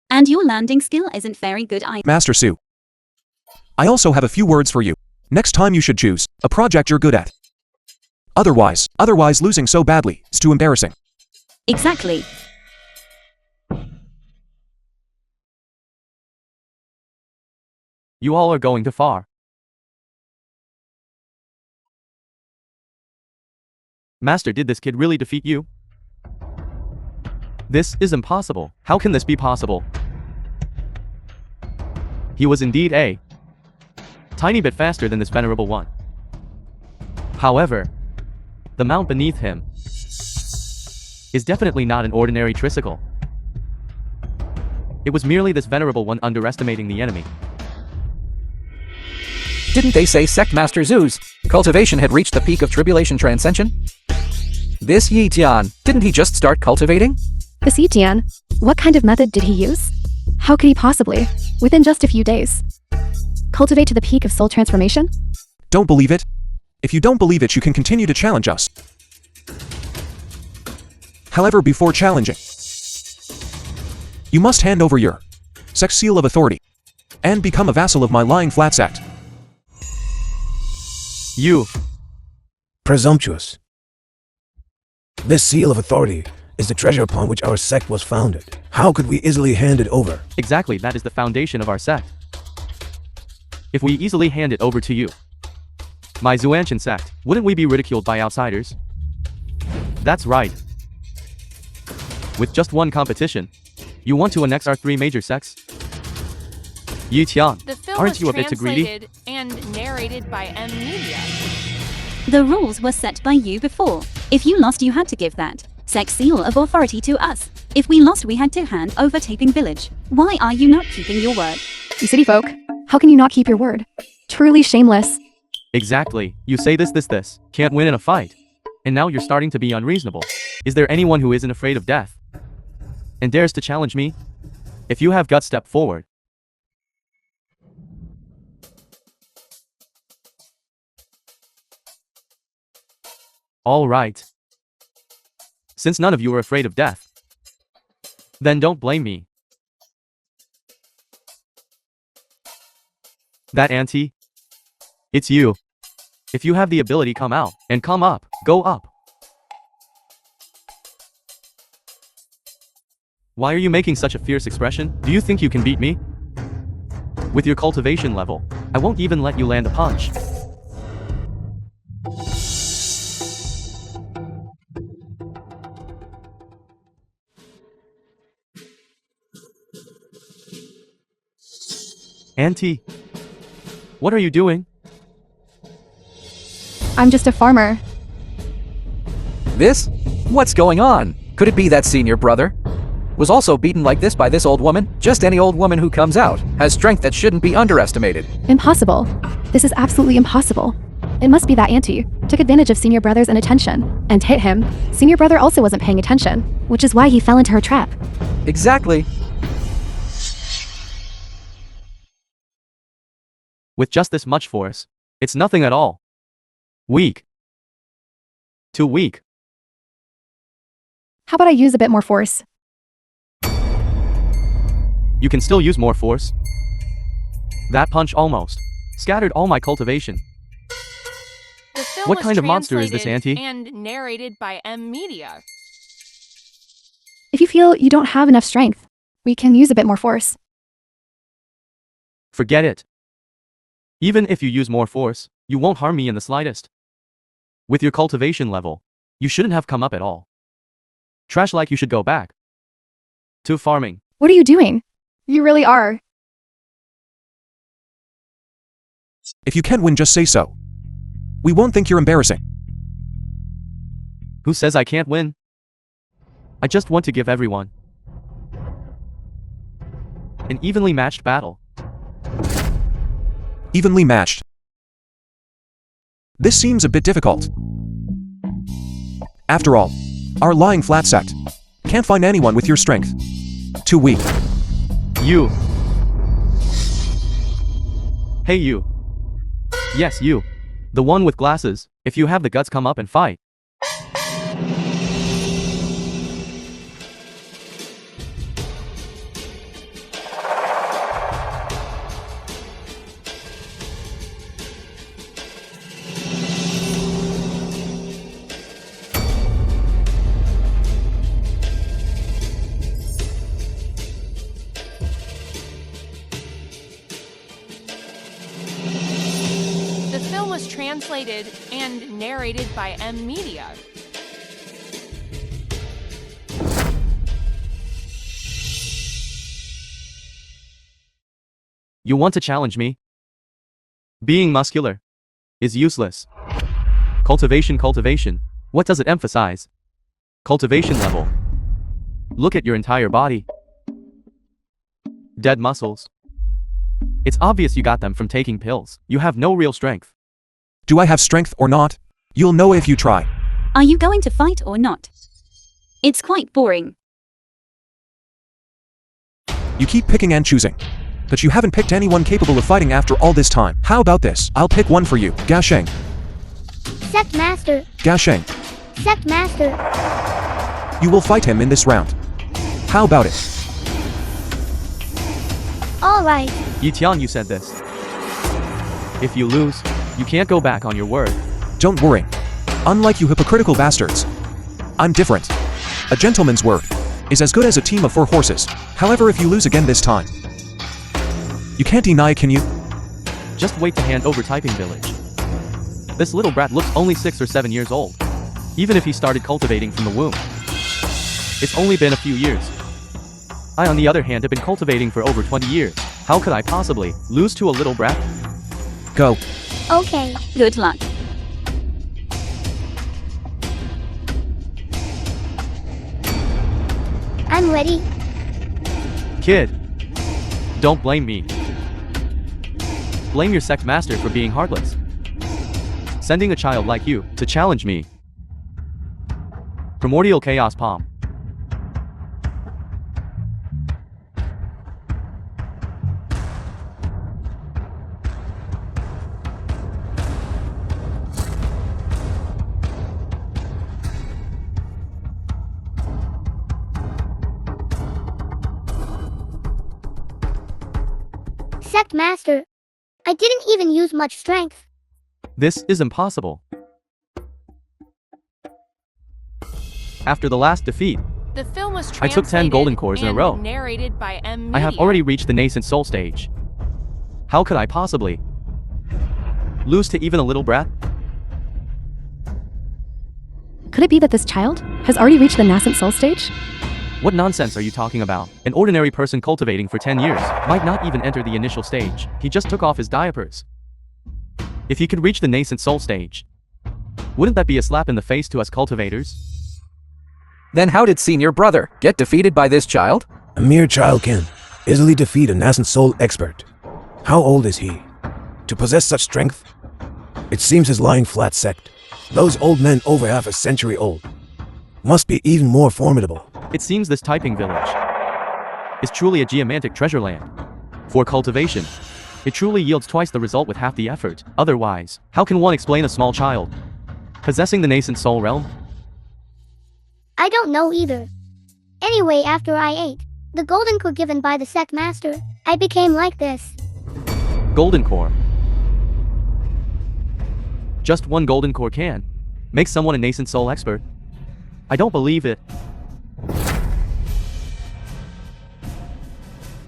And your landing skill isn't very good either. Master Su. I also have a few words for you. Next time you should choose a project you're good at. Otherwise losing so badly is too embarrassing. Exactly. You all are going too far. Master, did this kid really defeat you? This is impossible. How can this be possible? He was indeed a tiny bit faster than this venerable one. However, the mount beneath him is definitely not an ordinary tricycle. It was merely this venerable one underestimating the enemy. Didn't they say Sect Master Zu's cultivation had reached the peak of tribulation transcension? This Yi Tian, didn't he just start cultivating? This Yi Tian, what kind of method did he use? How could he possibly, within just a few days, cultivate to the peak of soul transformation? Don't believe it? If you don't believe it, you can continue to challenge us. However, before challenging, you must hand over your sect seal of authority and become a vassal of my lying flat sect. You. Presumptuous. This seal of authority is the treasure upon which our sect was founded. How could we easily hand it over? Exactly, that is the foundation of our sect. If we easily hand it over to you, my Zuanshan sect, wouldn't we be ridiculed by outsiders? That's right. With just one competition, you want to annex our three major sects? Yi Tian, The film aren't was you a bit too greedy? translated and narrated by M Media. The rules were set by you before. If you lost, you had to give that sect seal of authority to us. If we lost, we had to hand over Taping Village. Why are you not keeping your word? You city folk, how can you not keep your word? Truly shameless. Exactly. You say this. Can't win in a fight. And now you're starting to be unreasonable. Is there anyone who isn't afraid of death and dares to challenge me? If you have guts, step forward. All right. Since none of you are afraid of death, then don't blame me. That auntie? It's you. If you have the ability, come out and come up. Go up. Why are you making such a fierce expression? Do you think you can beat me? With your cultivation level, I won't even let you land a punch. Auntie, what are you doing? I'm just a farmer. This? What's going on? Could it be that senior brother was also beaten like this by this old woman? Just any old woman who comes out has strength that shouldn't be underestimated. Impossible. This is absolutely impossible. It must be that auntie. took advantage of Senior Brother's inattention, and hit him. Senior Brother also wasn't paying attention, which is why he fell into her trap. Exactly. With just this much force, it's nothing at all. Weak. Too weak. How about I use a bit more force? You can still use more force. That punch almost scattered all my cultivation. The film What was kind of monster is this, translated Auntie? and narrated by Media. If you feel you don't have enough strength, we can use a bit more force. Forget it. Even if you use more force, you won't harm me in the slightest. With your cultivation level, you shouldn't have come up at all. Trash like you should go back to farming. What are you doing? You really are. If you can't win, just say so. We won't think you're embarrassing. Who says I can't win? I just want to give everyone an evenly matched battle. Evenly matched. This seems a bit difficult. After all, our lying flat sect can't find anyone with your strength. Too weak. You. Hey you. Yes, you. The one with glasses. If you have the guts, come up and fight. The film was translated and narrated by Media. You want to challenge me? Being muscular is useless. Cultivation. What does it emphasize? Cultivation level. Look at your entire body. Dead muscles. It's obvious you got them from taking pills. You have no real strength. Do I have strength or not? You'll know if you try. Are you going to fight or not? It's quite boring. You keep picking and choosing. But you haven't picked anyone capable of fighting after all this time. How about this? I'll pick one for you. Gasheng. Sect Master. Gasheng. Sect Master. You will fight him in this round. How about it? Alright. Yitian, you said this. If you lose, you can't go back on your word. Don't worry. Unlike you hypocritical bastards, I'm different. A gentleman's word is as good as a team of 4 horses. However, if you lose again this time, you can't deny, can you? Just wait to hand over Typing Village. This little brat looks only 6 or 7 years old. Even if he started cultivating from the womb. It's only been a few years. I, on the other hand, have been cultivating for over 20 years. How could I possibly lose to a little brat? Go. Okay. Good luck. I'm ready. Kid. Don't blame me. Blame your sect master for being heartless. Sending a child like you to challenge me. Primordial Chaos Palm. Sect Master. I didn't even use much strength. This is impossible. After the last defeat, The film was I took 10 golden translated cores in a and row. narrated by Media. I have already reached the nascent soul stage. How could I possibly lose to even a little brat? Could it be that this child has already reached the nascent soul stage? What nonsense are you talking about? An ordinary person cultivating for 10 years might not even enter the initial stage. He just took off his diapers. If he could reach the nascent soul stage, wouldn't that be a slap in the face to us cultivators? Then how did Senior Brother get defeated by this child? A mere child can easily defeat a nascent soul expert. How old is he? To possess such strength? It seems his lying flat sect Those old men over half a century old must be even more formidable. It seems this typing village is truly a geomantic treasure land. For cultivation, it truly yields twice the result with half the effort. Otherwise, how can one explain a small child possessing the nascent soul realm? I don't know either. Anyway, after I ate the golden core given by the sect master, I became like this. Golden core. Just one golden core can make someone a nascent soul expert. I don't believe it.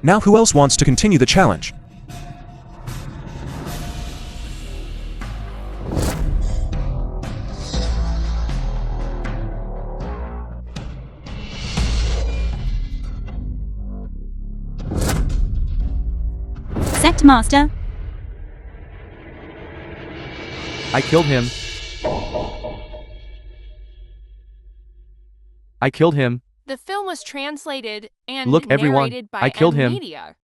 Now who else wants to continue the challenge? Sect Master. I killed him. I killed him. The film was translated and Look, everyone, narrated by I killed him. Media.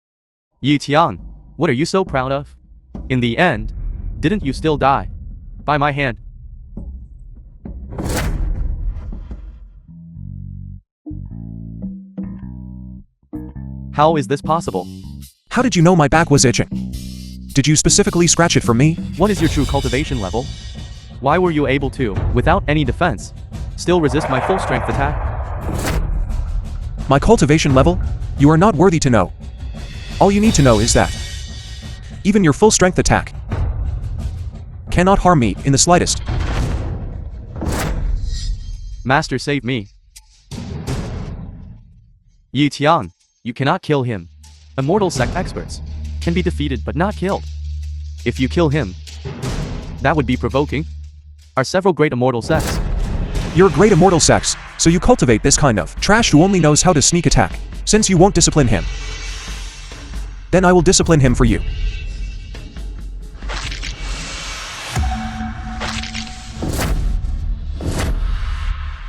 Yi Tian, what are you so proud of? In the end, didn't you still die? By my hand. How is this possible? How did you know my back was itching? Did you specifically scratch it for me? What is your true cultivation level? Why were you able to, without any defense, still resist my full strength attack? My cultivation level? You are not worthy to know. All you need to know is that even your full strength attack cannot harm me in the slightest. Master, save me. Yi Tian, you cannot kill him. Immortal sect experts can be defeated but not killed. If you kill him, that would be provoking. Are several great immortal sects. You're a great immortal sex, so you cultivate this kind of trash who only knows how to sneak attack. Since you won't discipline him, then I will discipline him for you.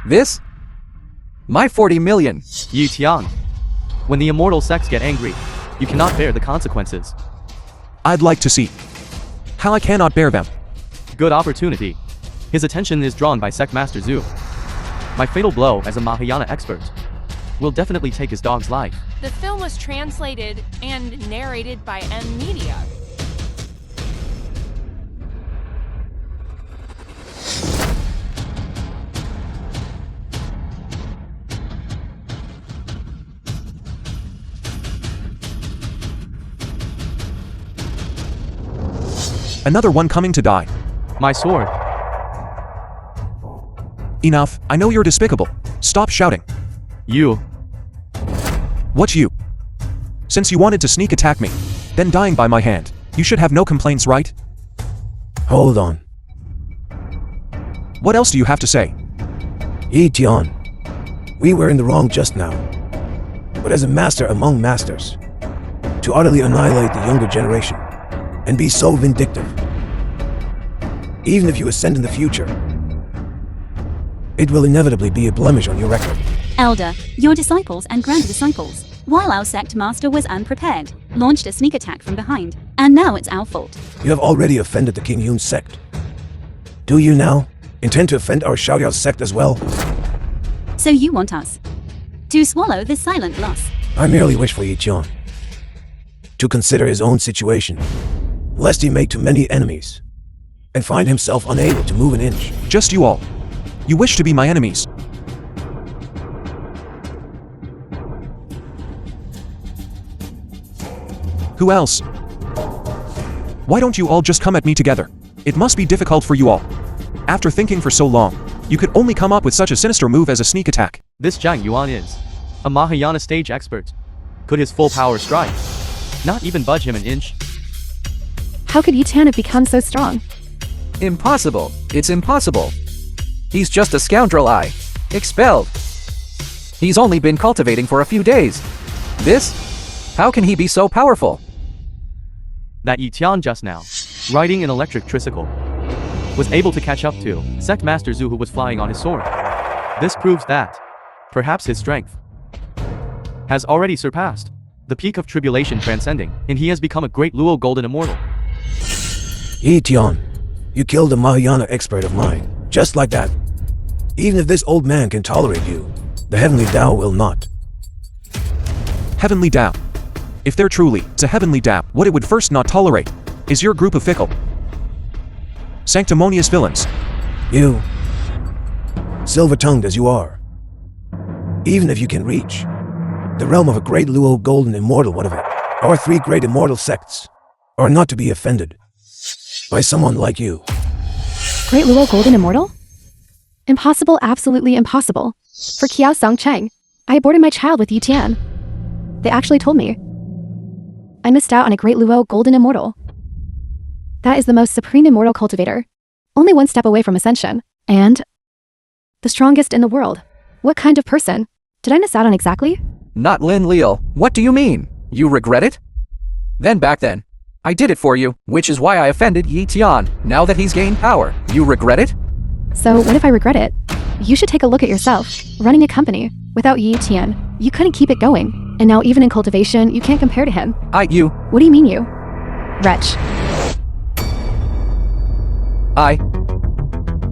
This? My 40 million. Yi Tian, when the immortal sects get angry, you cannot bear the consequences. I'd like to see how I cannot bear them. Good opportunity. His attention is drawn by Sect Master Zhu. My fatal blow as a Mahayana expert will definitely take his dog's life. The film was translated and narrated by Media. Another one coming to die. My sword. Enough, I know you're despicable. Stop shouting. You. What you? Since you wanted to sneak attack me, then dying by my hand, you should have no complaints, right? Hold on. What else do you have to say? Yi Tian, we were in the wrong just now. But as a master among masters, to utterly annihilate the younger generation, and be so vindictive, even if you ascend in the future, it will inevitably be a blemish on your record. Elder, your disciples and grand disciples, while our sect master was unprepared, launched a sneak attack from behind, and now it's our fault. You have already offended the King Yun's sect. Do you now intend to offend our Xiaoyao sect as well? So you want us to swallow this silent loss? I merely wish for Yi Tian to consider his own situation, lest he make too many enemies, and find himself unable to move an inch. Just you all. You wish to be my enemies. Who else? Why don't you all just come at me together? It must be difficult for you all. After thinking for so long, you could only come up with such a sinister move as a sneak attack. This Zhang Yuan is a Mahayana stage expert. Could his full power strike not even budge him an inch? How could Yi Tian have become so strong? Impossible. It's impossible. He's just a scoundrel. Expelled. He's only been cultivating for a few days. This? How can he be so powerful? That Yi Tian just now, riding an electric tricycle, was able to catch up to Sect Master Zhu, who was flying on his sword. This proves that perhaps his strength has already surpassed the peak of tribulation transcending, and he has become a great Luo Golden Immortal. Yi Tian, you killed a Mahayana expert of mine, Just like that. Even if this old man can tolerate you, the Heavenly Tao will not. Heavenly Tao. If there truly is a Heavenly Tao, what it would first not tolerate is your group of fickle, sanctimonious villains. You, silver-tongued as you are, even if you can reach the realm of a great Luo golden immortal, one of it, our 3 great immortal sects, are not to be offended by someone like you. Great Luo Golden Immortal? Impossible, absolutely impossible. For Kiao Song Cheng, I aborted my child with Yi Tian. They actually told me. I missed out on a Great Luo Golden Immortal. That is the most supreme immortal cultivator. Only one step away from ascension. And the strongest in the world. What kind of person did I miss out on exactly? Not Lin Leal. What do you mean? You regret it? Then back then, I did it for you, which is why I offended Yi Tian. Now that he's gained power, you regret it? So what if I regret it? You should take a look at yourself. Running a company without Yi Tian, you couldn't keep it going. And now even in cultivation, you can't compare to him. You. What do you mean you? Wretch.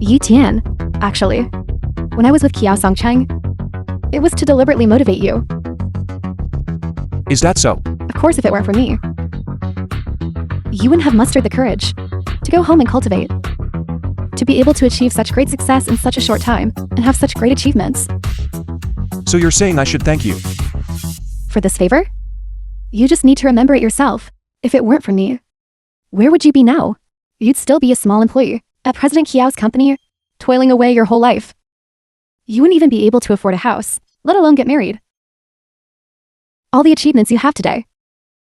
Yi Tian, actually. When I was with Kiao Song Cheng, it was to deliberately motivate you. Is that so? Of course, if it weren't for me, you wouldn't have mustered the courage to go home and cultivate. To be able to achieve such great success in such a short time and have such great achievements. So you're saying I should thank you? For this favor? You just need to remember it yourself. If it weren't for me, where would you be now? You'd still be a small employee at President Kiao's company, toiling away your whole life. You wouldn't even be able to afford a house, let alone get married. All the achievements you have today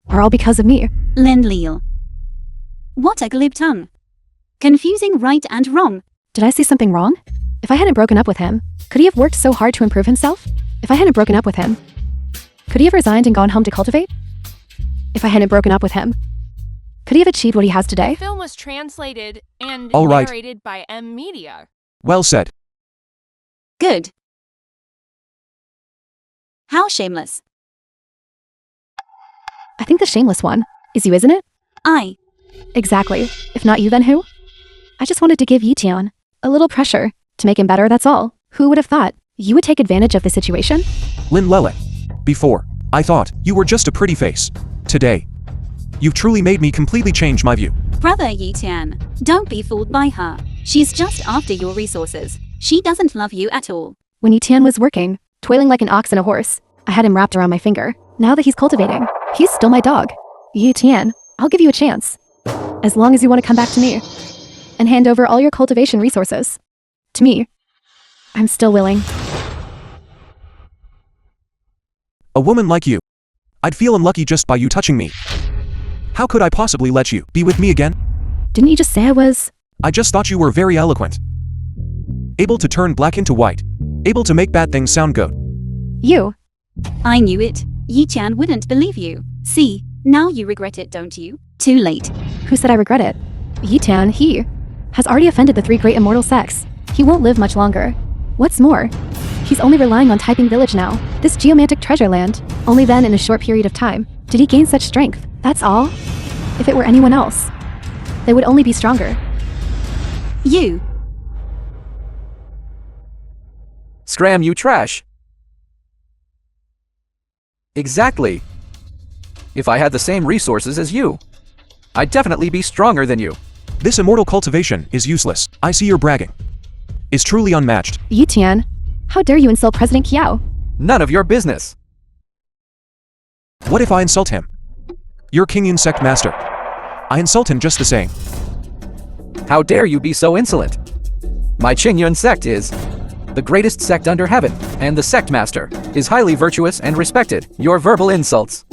are all because of me. Lin Leal. What a glib tongue. Confusing right and wrong. Did I say something wrong? If I hadn't broken up with him, could he have worked so hard to improve himself? If I hadn't broken up with him, could he have resigned and gone home to cultivate? If I hadn't broken up with him, could he have achieved what he has today? The film was translated and All right. narrated by M Media. Well said. Good. How shameless. I think the shameless one is you, isn't it? Exactly. If not you, then who? I just wanted to give Yi Tian a little pressure to make him better, that's all. Who would have thought you would take advantage of the situation? Lin Lele. Before, I thought you were just a pretty face. Today, you've truly made me completely change my view. Brother Yi Tian, don't be fooled by her. She's just after your resources. She doesn't love you at all. When Yi Tian was working, toiling like an ox and a horse, I had him wrapped around my finger. Now that he's cultivating, he's still my dog. Yi Tian, I'll give you a chance. As long as you want to come back to me and hand over all your cultivation resources to me, I'm still willing. A woman like you. I'd feel unlucky just by you touching me. How could I possibly let you be with me again? Didn't you just say I was? I just thought you were very eloquent. Able to turn black into white. Able to make bad things sound good. You. I knew it. Yi Tian wouldn't believe you. See, now you regret it, don't you? Too late. Who said I regret it? Yi Tian, he has already offended the 3 great immortal sects. He won't live much longer. What's more, he's only relying on Taiping Village now, this geomantic treasure land. Only then, in a short period of time, did he gain such strength. That's all. If it were anyone else, they would only be stronger. You. Scram, you trash. Exactly. If I had the same resources as you, I'd definitely be stronger than you. This immortal cultivation is useless. I see your bragging is truly unmatched. Yi Tian, how dare you insult President Kiao? None of your business. What if I insult him? You're Kingyun sect master. I insult him just the same. How dare you be so insolent? My Qingyun sect is the greatest sect under heaven, and the sect master is highly virtuous and respected. Your verbal insults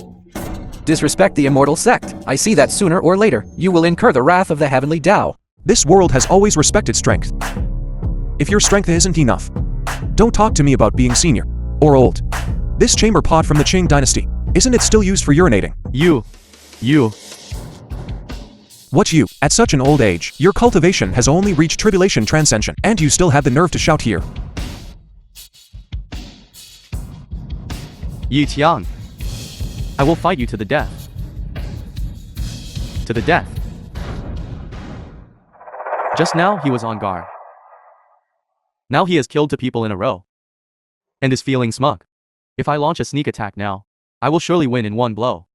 disrespect the immortal sect. I see that sooner or later, you will incur the wrath of the heavenly Tao. This world has always respected strength. If your strength isn't enough, don't talk to me about being senior or old. This chamber pot from the Qing dynasty, isn't it still used for urinating? You. What you? At such an old age, your cultivation has only reached tribulation transcension, and you still have the nerve to shout here. Yi Tian. I will fight you to the death. To the death. Just now he was on guard. Now he has killed 2 people in a row. And is feeling smug. If I launch a sneak attack now, I will surely win in one blow.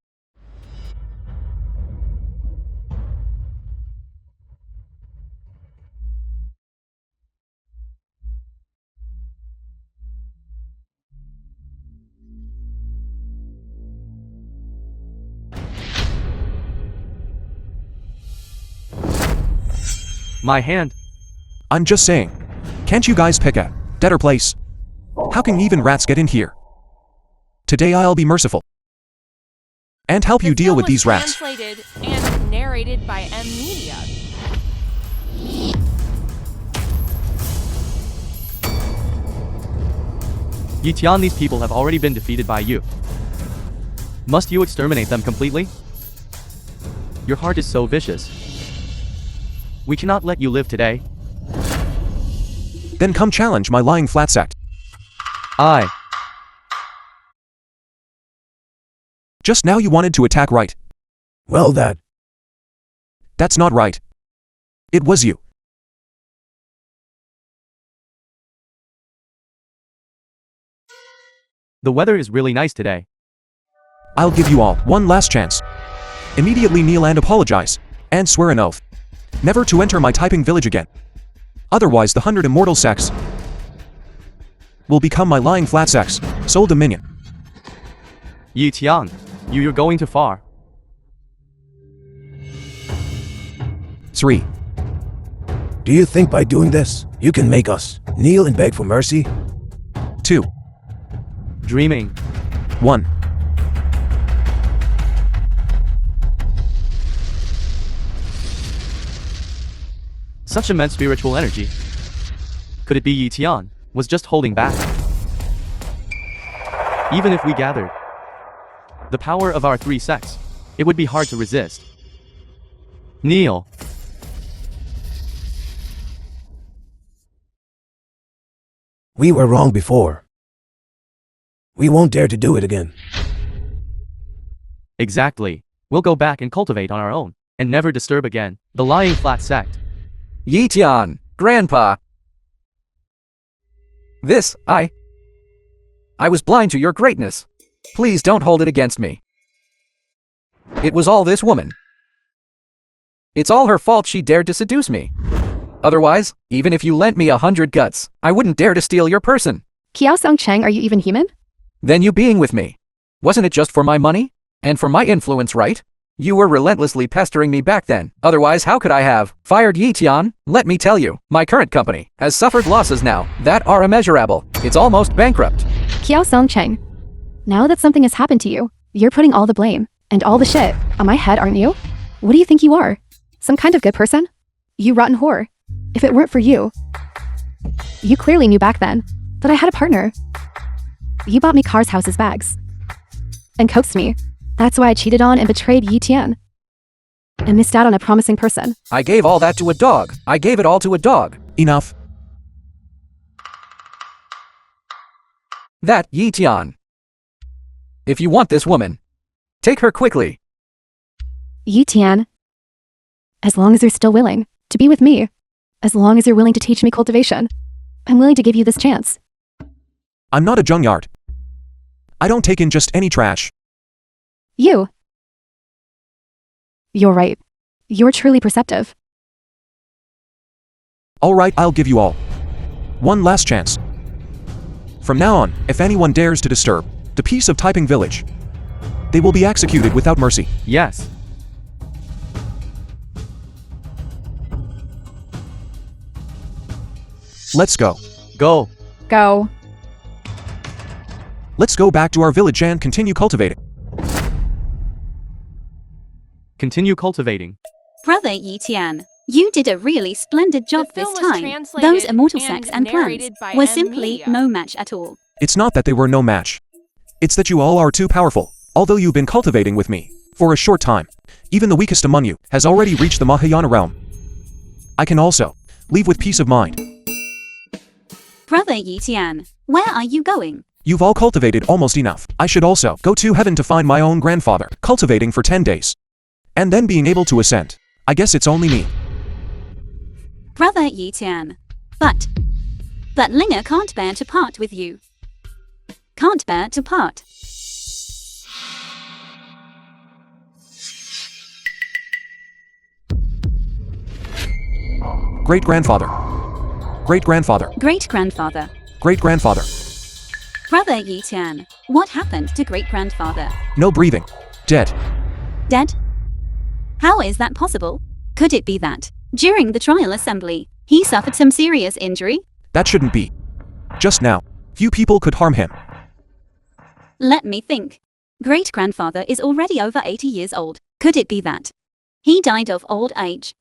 My hand. I'm just saying. Can't you guys pick a better place? How can even rats get in here? Today I'll be merciful. And help you deal with these rats. Translated and narrated by M Media. Yitian, these people have already been defeated by you. Must you exterminate them completely? Your heart is so vicious. We cannot let you live today. Then come challenge my lying flat sect. Just now you wanted to attack, right? Well, That's not right. It was you. The weather is really nice today. I'll give you all one last chance. Immediately kneel and apologize, and swear an oath never to enter my typing village again. Otherwise the 100 immortal sects will become my lying flat sects, sole dominion. Yitian, you're going too far. 3. do you think by doing this, you can make us kneel and beg for mercy? 2. Dreaming. 1. Such immense spiritual energy. Could it be Yitian was just holding back? Even if we gathered the power of our 3 sects, it would be hard to resist. Kneel. We were wrong before. We won't dare to do it again. Exactly. We'll go back and cultivate on our own, and never disturb again the lying flat sect. Yitian, Grandpa. I was blind to your greatness. Please don't hold it against me. It was all this woman. It's all her fault she dared to seduce me. Otherwise, even if you lent me 100 guts, I wouldn't dare to steal your person. Kiao Song Cheng, are you even human? Then you being with me. Wasn't it just for my money? And for my influence, right? You were relentlessly pestering me back then. Otherwise, how could I have fired Yitian? Let me tell you, my current company has suffered losses now that are immeasurable. It's almost bankrupt. Kiao Song Cheng, now that something has happened to you, you're putting all the blame and all the shit on my head, aren't you? What do you think you are? Some kind of good person? You rotten whore. If it weren't for you, you clearly knew back then that I had a partner. You bought me cars, houses, bags, and coaxed me. That's why I cheated on and betrayed Yitian and missed out on a promising person. I gave all that to a dog. I gave it all to a dog. Enough. That Yitian. If you want this woman, take her quickly. Yitian, as long as you're still willing to be with me, as long as you're willing to teach me cultivation, I'm willing to give you this chance. I'm not a junkyard. I don't take in just any trash. You're right. You're truly perceptive. Alright, I'll give you all one last chance. From now on, if anyone dares to disturb the peace of Typing Village, they will be executed without mercy. Yes. Let's go. Go. Go. Let's go back to our village and continue cultivating. Continue cultivating. Brother Yitian, you did a really splendid job The this film was time. translated Those immortal and sects and plans narrated by were M simply Media. no match at all. It's not that they were no match. It's that you all are too powerful. Although you've been cultivating with me for a short time, even the weakest among you has already reached the Mahayana realm. I can also leave with peace of mind. Brother Yitian, where are you going? You've all cultivated almost enough. I should also go to heaven to find my own grandfather, cultivating for 10 days. And then being able to ascend. I guess it's only me. Brother Yitian. But But Linger can't bear to part with you. Can't bear to part. Great-grandfather. Great-grandfather. Great-grandfather. Great-grandfather. Brother Yi Tian, what happened to great-grandfather? No breathing. Dead. Dead? How is that possible? Could it be that, during the trial assembly, he suffered some serious injury? That shouldn't be. Just now, few people could harm him. Let me think. Great-grandfather is already over 80 years old. Could it be that he died of old age?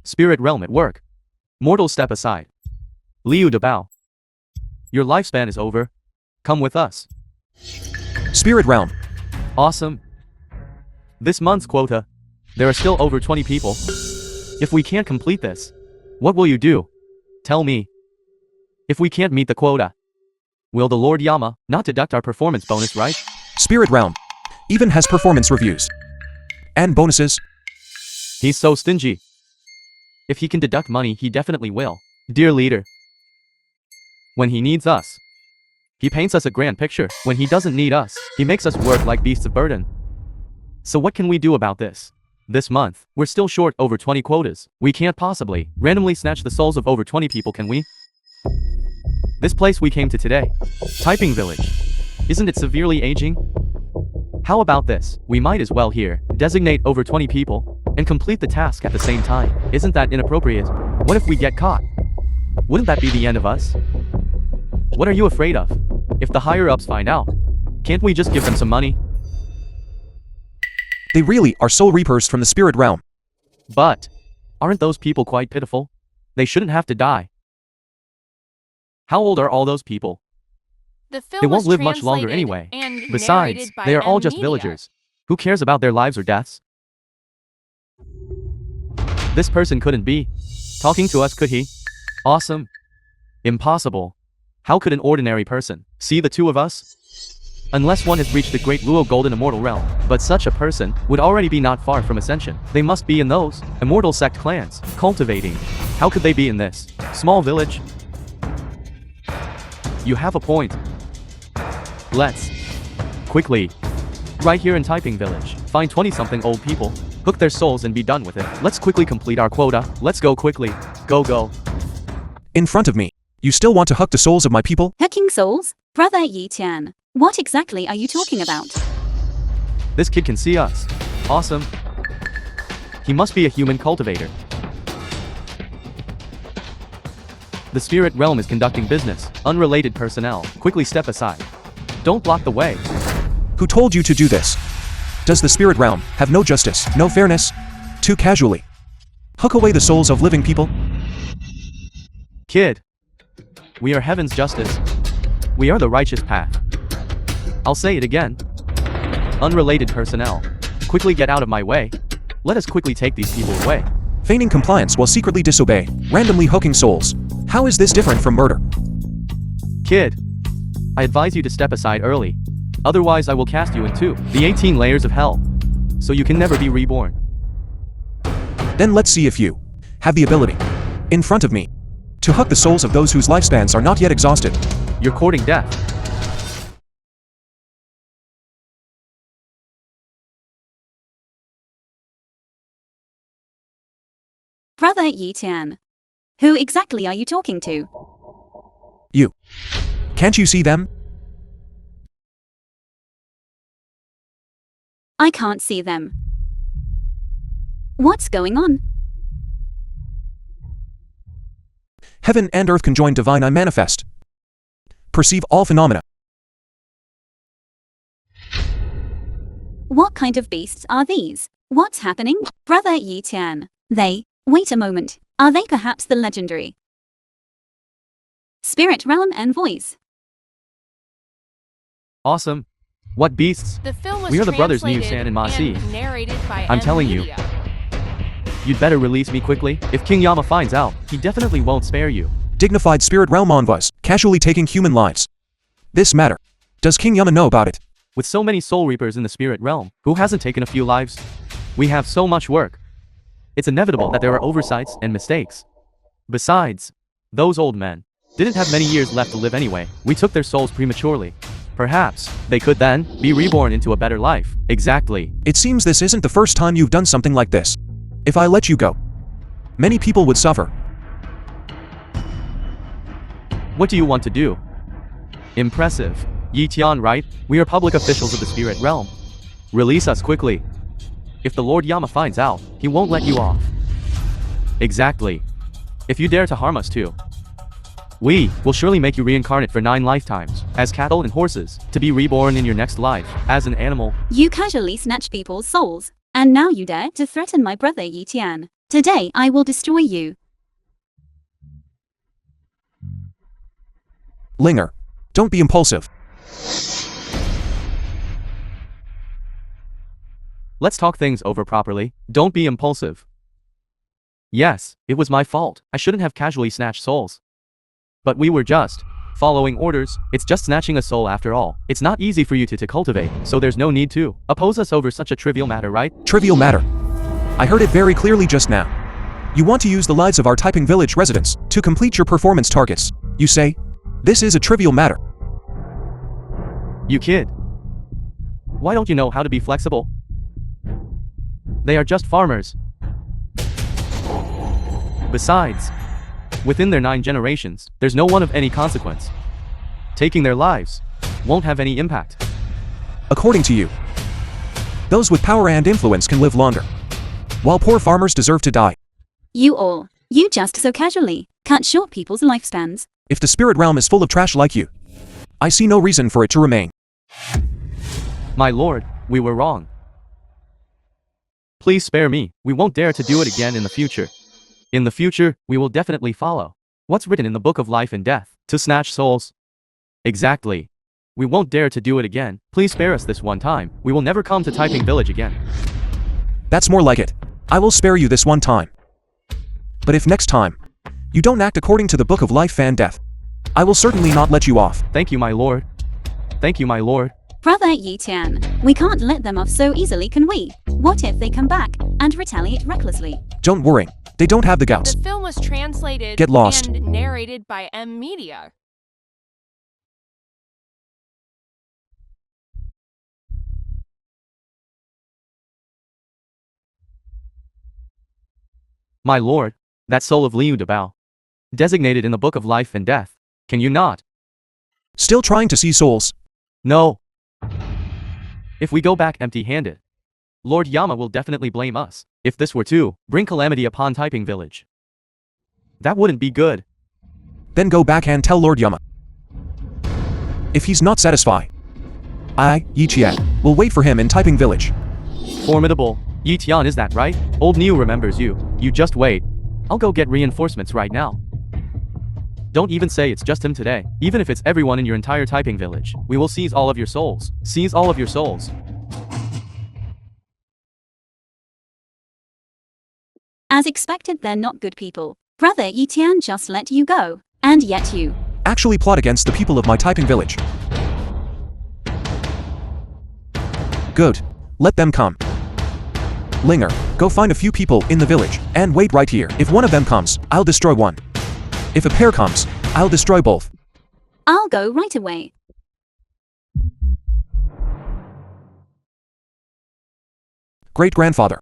Spirit realm at work. Mortals step aside. Liu Dabao. Your lifespan is over. Come with us. Spirit realm. Awesome. This month's quota. There are still over 20 people. If we can't complete this, what will you do? Tell me. If we can't meet the quota, will the Lord Yama not deduct our performance bonus, right? Spirit realm. Even has performance reviews. And bonuses. He's so stingy. If he can deduct money, he definitely will. Dear leader. When he needs us, he paints us a grand picture. When he doesn't need us, he makes us work like beasts of burden. So what can we do about this? This month, we're still short over 20 quotas. We can't possibly randomly snatch the souls of over 20 people, can we? This place we came to today, Typing Village, isn't it severely aging? How about this? We might as well here designate over 20 people and complete the task at the same time. Isn't that inappropriate? What if we get caught? Wouldn't that be the end of us? What are you afraid of? If the higher-ups find out, can't we just give them some money? They really are soul reapers from the spirit realm. But aren't those people quite pitiful? They shouldn't have to die. How old are all those people? The film They won't was live much longer translated anyway. and Besides, narrated by they are all just Media. villagers. Who cares about their lives or deaths? This person couldn't be talking to us, could he? Awesome. Impossible. How could an ordinary person see the two of us? Unless one has reached the great Luo Golden Immortal Realm, but such a person would already be not far from ascension. They must be in those immortal sect clans, cultivating. How could they be in this small village? You have a point. Let's quickly, right here in Typing Village, find 20-something old people, hook their souls and be done with it. Let's quickly complete our quota. Let's go quickly. Go, go. In front of me. You still want to hook the souls of my people? Hooking souls? Brother Yi Tian, what exactly are you talking about? This kid can see us. Awesome. He must be a human cultivator. The spirit realm is conducting business. Unrelated personnel, quickly step aside. Don't block the way. Who told you to do this? Does the spirit realm have no justice, no fairness? Too casually. Hook away the souls of living people? Kid. We are heaven's justice. We are the righteous path. I'll say it again. Unrelated personnel, quickly get out of my way. Let us quickly take these people away. Feigning compliance while secretly disobey, randomly hooking souls. How is this different from murder? Kid. I advise you to step aside early. Otherwise I will cast you into the 18 layers of hell. So you can never be reborn. Then let's see if you have the ability, in front of me, to hook the souls of those whose lifespans are not yet exhausted. You're courting death. Brother Yi Tian, who exactly are you talking to? You. Can't you see them? I can't see them. What's going on? Heaven and earth conjoined divine I manifest. Perceive all phenomena. What kind of beasts are these? What's happening? Brother Yi Tian, wait a moment, are they perhaps the legendary Spirit Realm envoys? Awesome. What beasts? The film was We are the brothers Niu translated San and Ma Si. narrated by I'm telling you. Media. You'd better release me quickly. If King Yama finds out, he definitely won't spare you. Dignified spirit realm envoys, casually taking human lives. This matter. Does King Yama know about it? With so many soul reapers in the spirit realm, who hasn't taken a few lives? We have so much work. It's inevitable that there are oversights and mistakes. Besides, those old men didn't have many years left to live anyway. We took their souls prematurely. Perhaps they could then be reborn into a better life. Exactly. It seems this isn't the first time you've done something like this. If I let you go, many people would suffer. What do you want to do? Impressive. Yi Tian, right? We are public officials of the spirit realm. Release us quickly. If the Lord Yama finds out, he won't let you off. Exactly. If you dare to harm us too, we will surely make you reincarnate for 9 lifetimes, as cattle and horses, to be reborn in your next life, as an animal. You casually snatch people's souls, and now you dare to threaten my brother Yi Tian. Today I will destroy you. Linger, don't be impulsive. Let's talk things over properly. Don't be impulsive. Yes, it was my fault. I shouldn't have casually snatched souls. But we were just following orders. It's just snatching a soul after all. It's not easy for you to cultivate, so there's no need to oppose us over such a trivial matter, right? Trivial matter. I heard it very clearly just now. You want to use the lives of our Typing Village residents to complete your performance targets. You say, this is a trivial matter. You kid. Why don't you know how to be flexible? They are just farmers. Besides, within their 9 generations, there's no one of any consequence. Taking their lives won't have any impact. According to you, those with power and influence can live longer, while poor farmers deserve to die. You just so casually cut short people's lifespans. If the spirit realm is full of trash like you, I see no reason for it to remain. My lord, we were wrong. Please spare me. We won't dare to do it again in the future. In the future, we will definitely follow what's written in the book of life and death, to snatch souls. Exactly. We won't dare to do it again. Please spare us this one time. We will never come to Typing Village again. That's more like it. I will spare you this one time. But if next time, you don't act according to the book of life and death, I will certainly not let you off. Thank you, my lord. Thank you, my lord. Brother Yi Tian, we can't let them off so easily, can we? What if they come back and retaliate recklessly? Don't worry. They don't have the guts. The film was translated Get lost. and narrated by Media. My lord, that soul of Liu Dabao, designated in the book of life and death. Can you not? Still trying to see souls? No. If we go back empty-handed, Lord Yama will definitely blame us. If this were to bring calamity upon Typing Village, that wouldn't be good. Then go back and tell Lord Yama. If he's not satisfied, I, Yi Tian, will wait for him in Typing Village. Formidable. Yi Tian, is that right? Old Niu remembers you. You just wait. I'll go get reinforcements right now. Don't even say it's just him today. Even if it's everyone in your entire Typing Village, we will seize all of your souls. Seize all of your souls. As expected, they're not good people. Brother Yi Tian just let you go. And yet you Actually plot against the people of my Typing Village. Good. Let them come. Linger, go find a few people in the village, and wait right here. If one of them comes, I'll destroy one. If a pair comes, I'll destroy both. I'll go right away. Great-grandfather.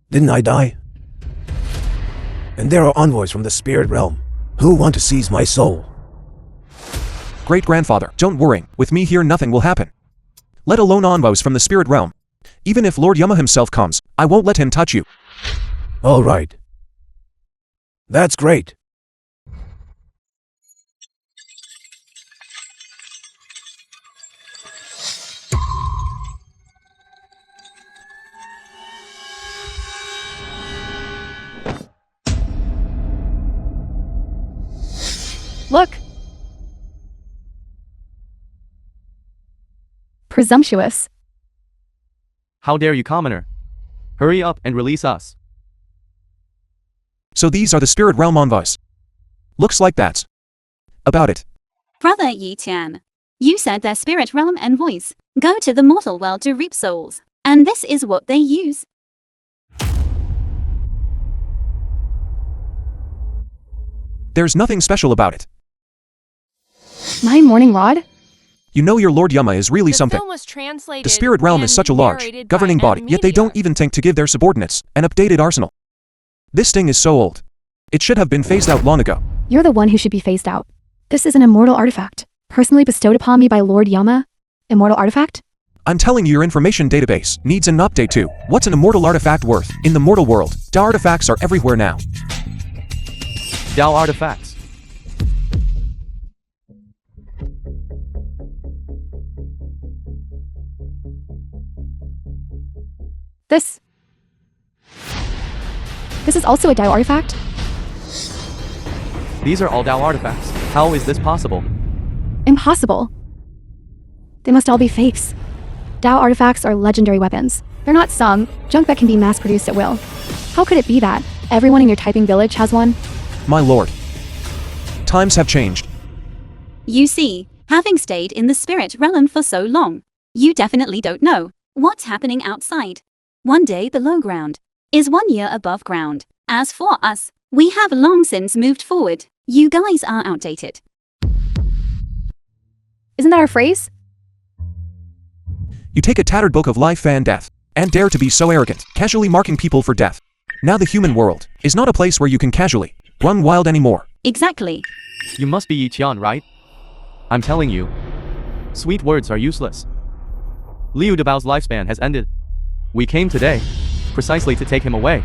Didn't I die? And there are envoys from the spirit realm who want to seize my soul. Great-grandfather, don't worry. With me here nothing will happen. Let alone envoys from the spirit realm. Even if Lord Yama himself comes, I won't let him touch you. All right. That's great. Look! Presumptuous. How dare you, commoner? Hurry up and release us. So these are the spirit realm envoys. Looks like that's about it. Brother Yi Tian, you said their spirit realm envoys go to the mortal world to reap souls, and this is what they use. There's nothing special about it. My morning rod? You know your Lord Yama is really The something. film was translated The spirit realm is and such a large, narrated governing by body, yet they don't media. even think to give their subordinates an updated arsenal. This thing is so old. It should have been phased out long ago. You're the one who should be phased out. This is an immortal artifact, personally bestowed upon me by Lord Yama. Immortal artifact? I'm telling you, your information database needs an update too. What's an immortal artifact worth in the mortal world? The artifacts are everywhere now. Dao artifacts. This is also a Dao artifact? These are all Dao artifacts. How is this possible? Impossible. They must all be fakes. Dao artifacts are legendary weapons. They're not some junk that can be mass-produced at will. How could it be that everyone in your typing village has one? My lord. Times have changed. You see, having stayed in the spirit realm for so long, you definitely don't know what's happening outside. One day below ground is 1 year above ground. As for us, we have long since moved forward. You guys are outdated. Isn't that our phrase? You take a tattered book of life and death, and dare to be so arrogant, casually marking people for death. Now the human world is not a place where you can casually run wild anymore. Exactly. You must be Yi Tian, right? I'm telling you. Sweet words are useless. Liu Dabao's lifespan has ended. We came today, precisely to take him away.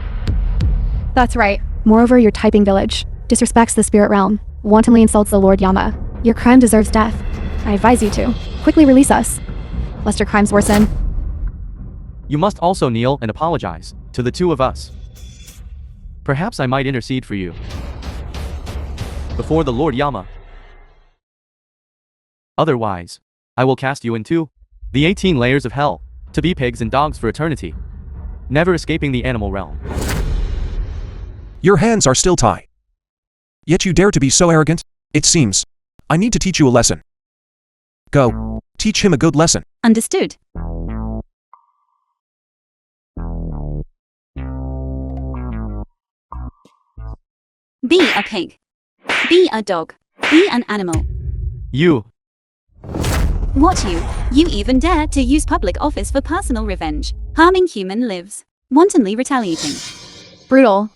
That's right. Moreover, your typing village disrespects the spirit realm, wantonly insults the Lord Yama. Your crime deserves death. I advise you to quickly release us, lest your crimes worsen. You must also kneel and apologize to the two of us. Perhaps I might intercede for you before the Lord Yama. Otherwise, I will cast you into the 18 layers of hell, to be pigs and dogs for eternity, never escaping the animal realm. Your hands are still tied. Yet you dare to be so arrogant? It seems I need to teach you a lesson. Go, teach him a good lesson. Understood. Be a pig. Be a dog. Be an animal. You. What you? You even dare to use public office for personal revenge, harming human lives, wantonly retaliating. Brutal.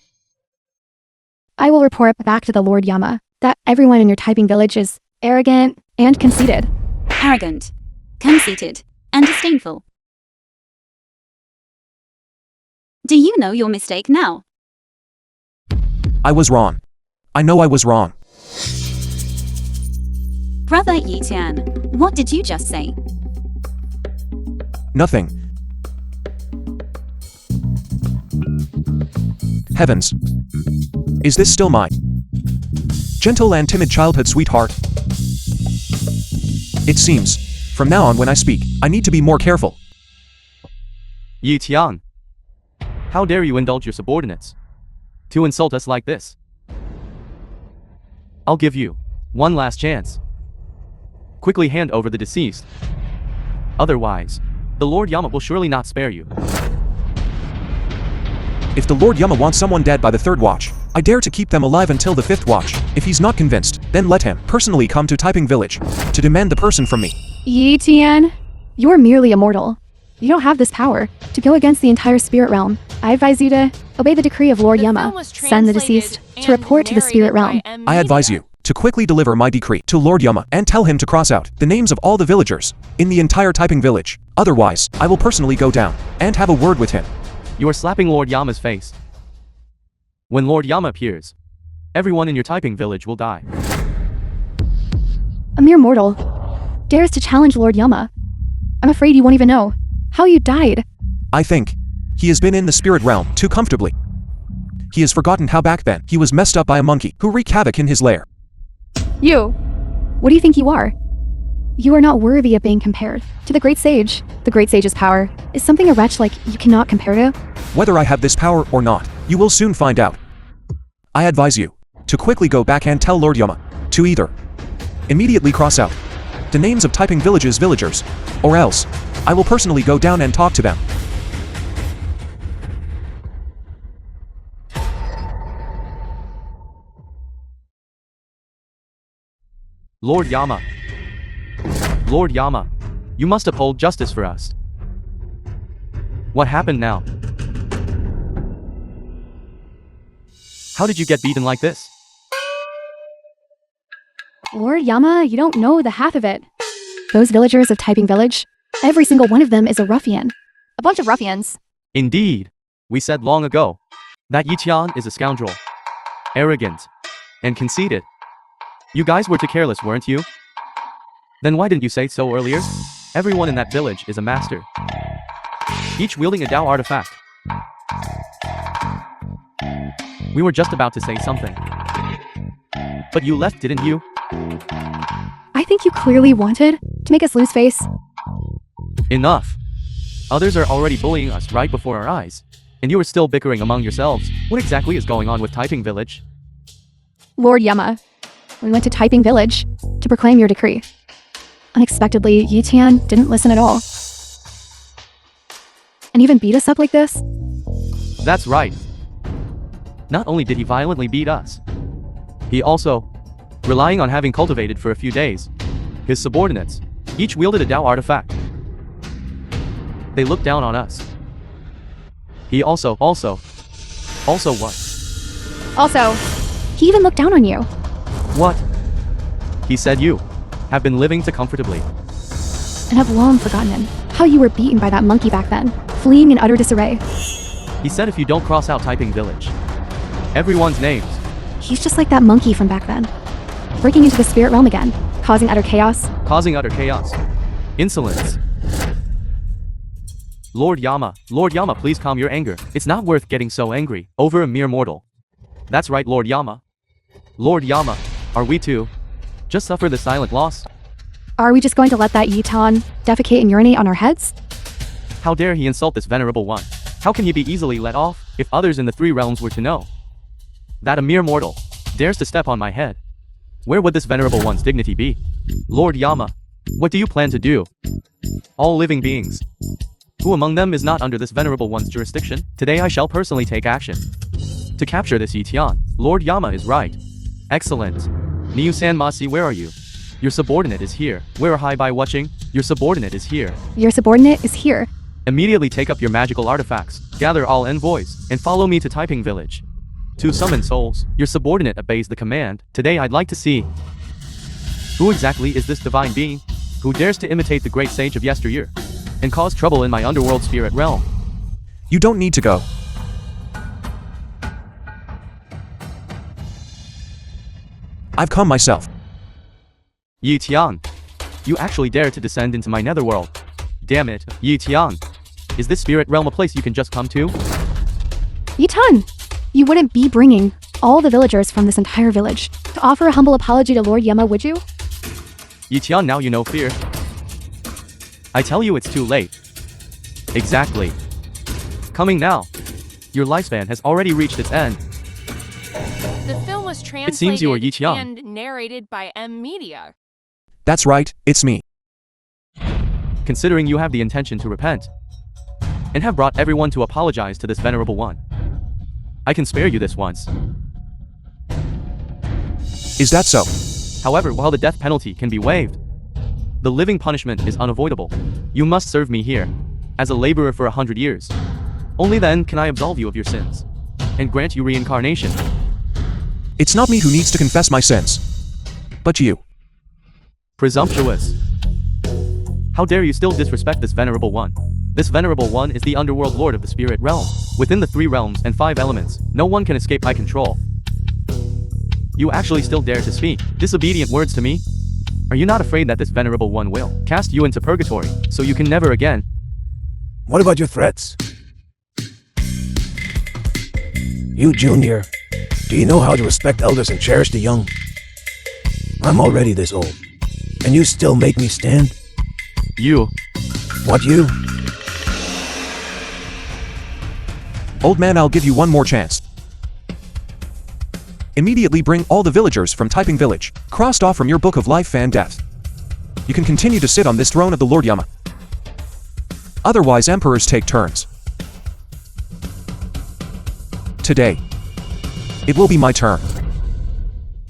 I will report back to the Lord Yama that everyone in your typing village is arrogant and conceited. Arrogant, conceited, and disdainful. Do you know your mistake now? I was wrong. I know I was wrong. Brother Yi Tian, what did you just say? Nothing. Heavens. Is this still my gentle and timid childhood sweetheart? It seems, from now on when I speak, I need to be more careful. Yi Tian. How dare you indulge your subordinates to insult us like this? I'll give you one last chance. Quickly hand over the deceased. Otherwise, the Lord Yama will surely not spare you. If the Lord Yama wants someone dead by the 3rd watch, I dare to keep them alive until the 5th watch. If he's not convinced, then let him personally come to Typing Village to demand the person from me. Yi Tian, you're merely immortal. You don't have this power to go against the entire spirit realm. I advise you to obey the decree of Lord The film Yama. was Send the translated deceased and to report to the spirit narrated realm. by I advise you to quickly deliver my decree to Lord Yama and tell him to cross out the names of all the villagers in the entire Typing Village. Otherwise, I will personally go down and have a word with him. You are slapping Lord Yama's face. When Lord Yama appears, everyone in your typing village will die. A mere mortal dares to challenge Lord Yama. I'm afraid you won't even know how you died. I think he has been in the spirit realm too comfortably. He has forgotten how back then he was messed up by a monkey who wreaked havoc in his lair. You. What do you think you are? You are not worthy of being compared to the Great Sage. The Great Sage's power is something a wretch like you cannot compare to. Whether I have this power or not, you will soon find out. I advise you to quickly go back and tell Lord Yama to either immediately cross out the names of Typing Village's villagers, or else I will personally go down and talk to them. Lord Yama. Lord Yama, you must uphold justice for us. What happened now? How did you get beaten like this? Lord Yama, you don't know the half of it. Those villagers of Typing Village, every single one of them is a ruffian. A bunch of ruffians. Indeed. We said long ago that Yitian is a scoundrel, arrogant, and conceited. You guys were too careless, weren't you? Then why didn't you say so earlier? Everyone in that village is a master, each wielding a Dao artifact. We were just about to say something, but you left, didn't you? I think you clearly wanted to make us lose face. Enough. Others are already bullying us right before our eyes, and you are still bickering among yourselves. What exactly is going on with Typing Village? Lord Yama, we went to Typing Village to proclaim your decree. Unexpectedly, Yitian didn't listen at all. And even beat us up like this? That's right. Not only did he violently beat us, he also, relying on having cultivated for a few days, his subordinates, each wielded a Dao artifact. They looked down on us. He also what? Also, he even looked down on you. What? He said you have been living too comfortably. And have long forgotten how you were beaten by that monkey back then, fleeing in utter disarray. He said if you don't cross out Typing Village, everyone's names. He's just like that monkey from back then, breaking into the spirit realm again, causing utter chaos. Insolence. Lord Yama, please calm your anger. It's not worth getting so angry over a mere mortal. That's right, Lord Yama. Lord Yama, are we to just suffer the silent loss? Are we just going to let that Yitan defecate and urinate on our heads? How dare he insult this venerable one? How can he be easily let off if others in the three realms were to know that a mere mortal dares to step on my head? Where would this venerable one's dignity be? Lord Yama, what do you plan to do? All living beings, who among them is not under this venerable one's jurisdiction? Today I shall personally take action to capture this Yitian. Lord Yama is right. Excellent. Niu-san Masi, where are you? Your subordinate is here. Where are Hai Bai watching? Your subordinate is here. Your subordinate is here. Immediately take up your magical artifacts, gather all envoys, and follow me to Typing Village. To summon souls, your subordinate obeys the command. Today I'd like to see who exactly is this divine being who dares to imitate the great sage of yesteryear and cause trouble in my underworld spirit realm. You don't need to go. I've come myself. Yitian, you actually dare to descend into my netherworld. Damn it, Yitian. Is this spirit realm a place you can just come to? Yitan, you wouldn't be bringing all the villagers from this entire village to offer a humble apology to Lord Yama, would you? Yitian, now you know fear. I tell you it's too late. Exactly. Coming now. Your lifespan has already reached its end. The film was translated seems you are Yichiang. and narrated by M Media. That's right, it's me. Considering you have the intention to repent and have brought everyone to apologize to this venerable one, I can spare you this once. Is that so? However, while the death penalty can be waived, the living punishment is unavoidable. You must serve me here as a laborer for 100 years. Only then can I absolve you of your sins and grant you reincarnation. It's not me who needs to confess my sins, but you. Presumptuous. How dare you still disrespect this venerable one? This venerable one is the underworld lord of the spirit realm. Within the 3 realms and 5 elements, no one can escape my control. You actually still dare to speak disobedient words to me? Are you not afraid that this venerable one will cast you into purgatory, so you can never again? What about your threats? You, Junior, do you know how to respect elders and cherish the young? I'm already this old, And you still make me stand? You. What you? Old man, I'll give you one more chance. Immediately bring all the villagers from Typing Village, crossed off from your book of life and death. You can continue to sit on this throne of the Lord Yama. Otherwise, emperors take turns. Today, it will be my turn.